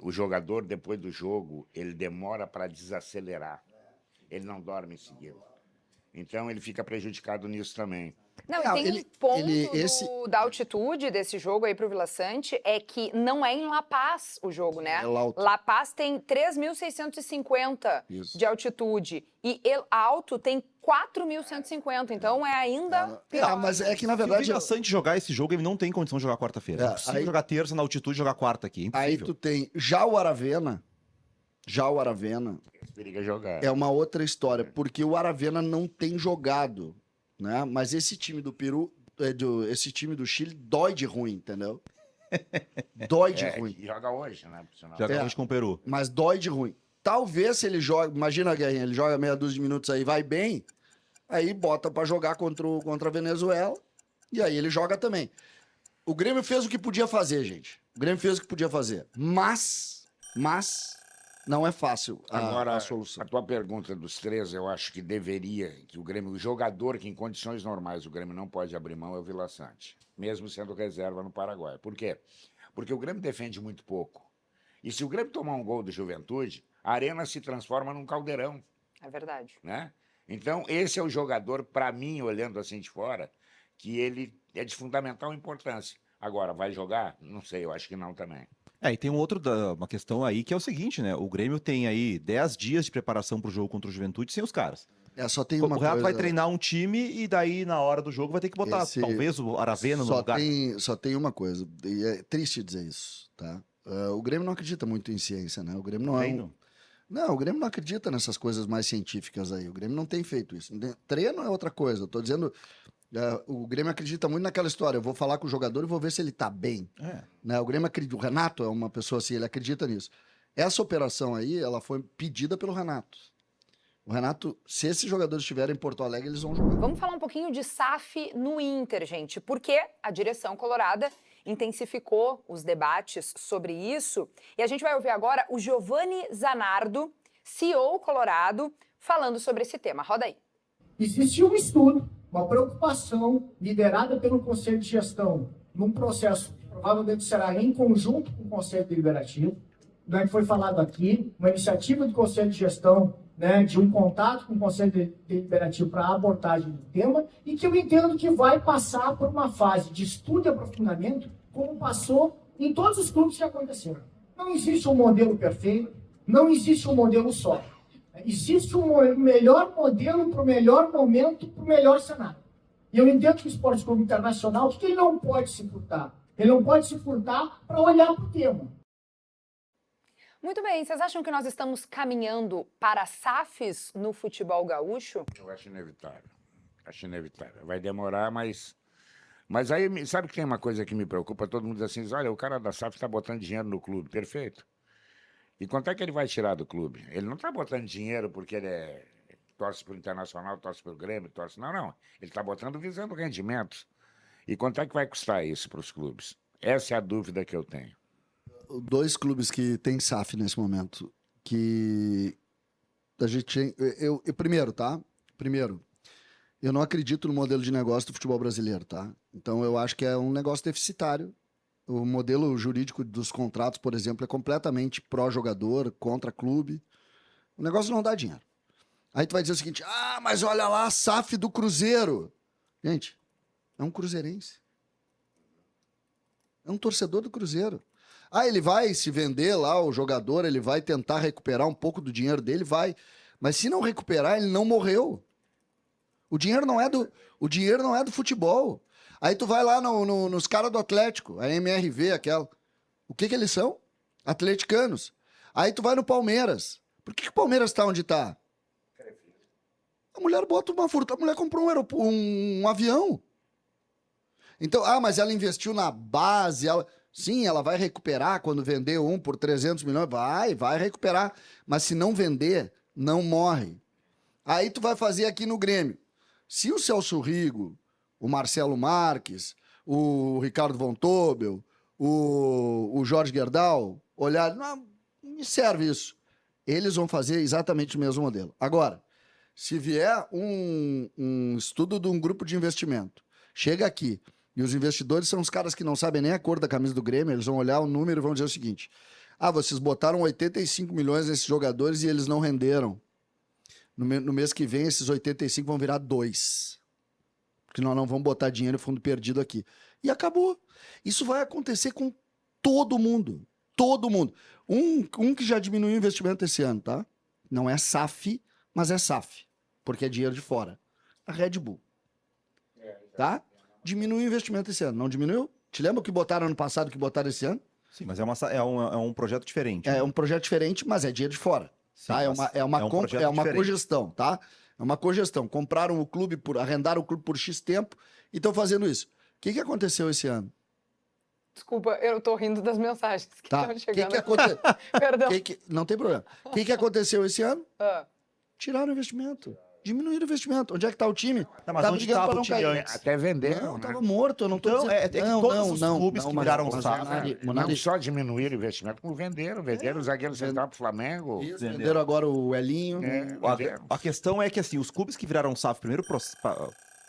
O jogador, depois do jogo, ele demora para desacelerar. Ele não dorme em seguida. Então, ele fica prejudicado nisso também. Não, e Não, tem um ponto da altitude desse jogo aí pro Vila Sante, é que não é em La Paz o jogo, né? É Alto. La Paz tem 3.650 Isso. de altitude e El Alto tem 4.150, então é ainda pior. Mas é que na Se o verdade... Vijaçante jogar esse jogo, ele não tem condição de jogar quarta-feira. É, É impossível aí- jogar terça na altitude e jogar quarta aqui. É Aí impossível. tu tem já o Aravena Esse perigo é jogar. é uma outra história, porque o Aravena não tem jogado, né? Mas esse time do Peru, esse time do Chile dói de ruim, entendeu? Dói de ruim. E joga hoje, né? Por sinal. Joga hoje com o Peru. Mas dói de ruim. Talvez se ele joga, imagina, Guerrinha, ele joga meia dúzia de minutos aí, vai bem, aí bota pra jogar contra a Venezuela, e aí ele joga também. O Grêmio fez o que podia fazer, gente. O Grêmio fez o que podia fazer. Mas não é fácil Agora, a solução. a tua pergunta dos três, eu acho que deveria, que o jogador que em condições normais o Grêmio não pode abrir mão é o Vila Sante, mesmo sendo reserva no Paraguai. Por quê? Porque o Grêmio defende muito pouco. E se o Grêmio tomar um gol do Juventude, a arena se transforma num caldeirão, É verdade. né? Então, esse é o jogador, para mim, olhando assim de fora, que ele é de fundamental importância. Agora, vai jogar? Não sei, eu acho que não também. E tem uma questão aí que é o seguinte, né? O Grêmio tem aí 10 dias de preparação pro jogo contra o Juventude sem os caras. Só tem O uma Renato coisa... vai treinar um time e daí, na hora do jogo, vai ter que botar talvez o Aravena no lugar. Só tem uma coisa, e é triste dizer isso, tá? O Grêmio não acredita muito em ciência, né? O Grêmio não Treino. Não, o Grêmio não acredita nessas coisas mais científicas aí. O Grêmio não tem feito isso. Treino é outra coisa. Eu tô dizendo, o Grêmio acredita muito naquela história. Eu vou falar com o jogador e vou ver se ele tá bem. Né? O Grêmio acredita. O Renato é uma pessoa assim, ele acredita nisso. Essa operação aí, ela foi pedida pelo Renato. O Renato, se esses jogadores estiverem em Porto Alegre, eles vão jogar. Vamos falar um pouquinho de SAF no Inter, gente, porque a direção colorada intensificou os debates sobre isso. E a gente vai ouvir agora o Giovanni Zanardo, CEO colorado, falando sobre esse tema. Roda aí. Existe um estudo uma preocupação liderada pelo Conselho de Gestão, num processo que provavelmente será em conjunto com o Conselho Deliberativo, né, que foi falado aqui, uma iniciativa do Conselho de Gestão, né, de um contato com o Conselho Deliberativo para a abordagem do tema, e que eu entendo que vai passar por uma fase de estudo e aprofundamento, como passou em todos os clubes que aconteceram. Não existe um modelo perfeito, não existe um modelo só. Existe um melhor modelo para o melhor momento, para o melhor cenário. E eu entendo que o Esporte Clube Internacional, o que ele não pode se furtar? Ele não pode se furtar para olhar para o tema. Muito bem, vocês acham que nós estamos caminhando para SAFs no futebol gaúcho? Eu acho inevitável. Acho inevitável. Vai demorar, mas aí, sabe que tem uma coisa que me preocupa? Todo mundo diz assim, olha, o cara da SAF está botando dinheiro no clube. Perfeito. E quanto é que ele vai tirar do clube? Ele não está botando dinheiro porque ele torce para o Internacional, torce para o Grêmio, torce... Não. Ele está botando visando rendimentos. E quanto é que vai custar isso para os clubes? Essa é a dúvida que eu tenho. 2 clubes que tem SAF nesse momento, que a gente... Primeiro, tá? Primeiro, eu não acredito no modelo de negócio do futebol brasileiro, tá? Então, eu acho que é um negócio deficitário. O modelo jurídico dos contratos, por exemplo, é completamente pró-jogador, contra clube. O negócio não dá dinheiro. Aí tu vai dizer o seguinte, mas olha lá, a SAF do Cruzeiro. Gente, é um cruzeirense. É um torcedor do Cruzeiro. Ele vai se vender lá, o jogador, ele vai tentar recuperar um pouco do dinheiro dele, vai. Mas se não recuperar, ele não morreu. O dinheiro não é do futebol. Aí tu vai lá nos caras do Atlético, a MRV, aquela. O que eles são? Atleticanos. Aí tu vai no Palmeiras. Por que o Palmeiras tá onde tá? A mulher bota uma furta, a mulher comprou um avião. Então, mas ela investiu na base, sim, ela vai recuperar quando vender um por 300 milhões, vai recuperar. Mas se não vender, não morre. Aí tu vai fazer aqui no Grêmio. Se o Celso Rigo, o Marcelo Marques, o Ricardo Von Tobel, o Jorge Gerdau, olhar, não me serve isso. Eles vão fazer exatamente o mesmo modelo. Agora, se vier um estudo de um grupo de investimento, chega aqui, e os investidores são os caras que não sabem nem a cor da camisa do Grêmio, eles vão olhar o número e vão dizer o seguinte, vocês botaram 85 milhões nesses jogadores e eles não renderam. No mês que vem, esses 85 vão virar 2. Porque nós não vamos botar dinheiro no fundo perdido aqui. E acabou. Isso vai acontecer com todo mundo. Todo mundo. Um que já diminuiu o investimento esse ano, tá? Não é SAF, mas é SAF. Porque é dinheiro de fora. A Red Bull. Tá? Diminuiu o investimento esse ano. Não diminuiu? Te lembra o que botaram ano passado, o que botaram esse ano? Sim, mas é um projeto diferente. É um projeto diferente, mas é dinheiro de fora. Sim, tá? É uma cogestão, tá? É uma cogestão. Compraram o clube, arrendaram o clube por X tempo e estão fazendo isso. O que aconteceu esse ano? Desculpa, eu tô rindo das mensagens que estão chegando. Que aconteceu? Perdão. Não tem problema. O que aconteceu esse ano? Tiraram o investimento. Diminuíram o investimento. Onde é que tá o time? Mas onde estava o time antes? Até venderam, Não, né? tava morto. Eu não tô Então, dizendo... que todos os clubes que viraram SAF... Não só diminuíram o investimento, como venderam o zagueiro central pro Flamengo. Isso, venderam agora o Elinho. A questão é que, assim, os clubes que viraram SAF, o primeiro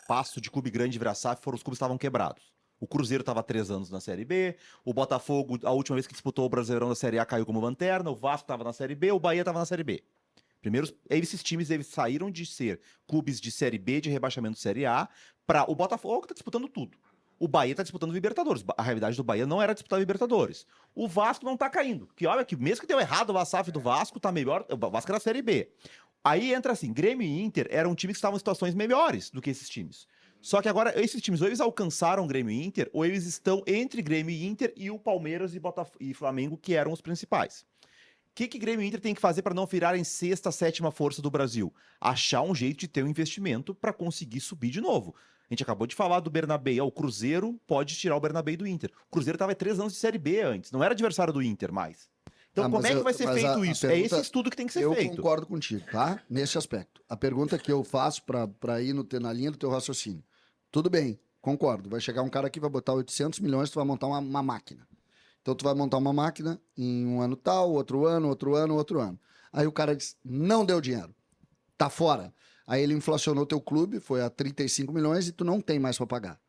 passo de clube grande virar SAF foram os clubes que estavam quebrados. O Cruzeiro estava há 3 anos na Série B, o Botafogo, a última vez que disputou o Brasileirão da Série A, caiu como lanterna, o Vasco estava na Série B, o Bahia estava na Série B. Primeiro, esses times eles saíram de ser clubes de Série B, de rebaixamento de Série A, para o Botafogo que está disputando tudo. O Bahia está disputando Libertadores. A realidade do Bahia não era disputar Libertadores. O Vasco não está caindo. Que olha que mesmo que deu errado a SAF do Vasco, tá melhor. O Vasco era a Série B. Aí entra assim, Grêmio e Inter eram times que estavam em situações melhores do que esses times. Só que agora esses times ou eles alcançaram Grêmio e Inter, ou eles estão entre Grêmio e Inter e o Palmeiras e Flamengo, que eram os principais. O que Grêmio e Inter tem que fazer para não virarem 6ª, 7ª força do Brasil? Achar um jeito de ter um investimento para conseguir subir de novo. A gente acabou de falar do Bernabéu. O Cruzeiro pode tirar o Bernabéu do Inter. O Cruzeiro estava 3 anos de Série B antes. Não era adversário do Inter mais. Então, como é que vai ser feito isso? É esse estudo que tem que ser feito. Eu concordo contigo, tá? Nesse aspecto. A pergunta que eu faço para ir na linha do teu raciocínio. Tudo bem, concordo. Vai chegar um cara aqui, vai botar 800 milhões, tu vai montar uma máquina. Então, tu vai montar uma máquina em um ano tal, outro ano. Aí o cara diz, não deu dinheiro. Tá fora. Aí ele inflacionou teu clube, foi a 35 milhões e tu não tem mais para pagar.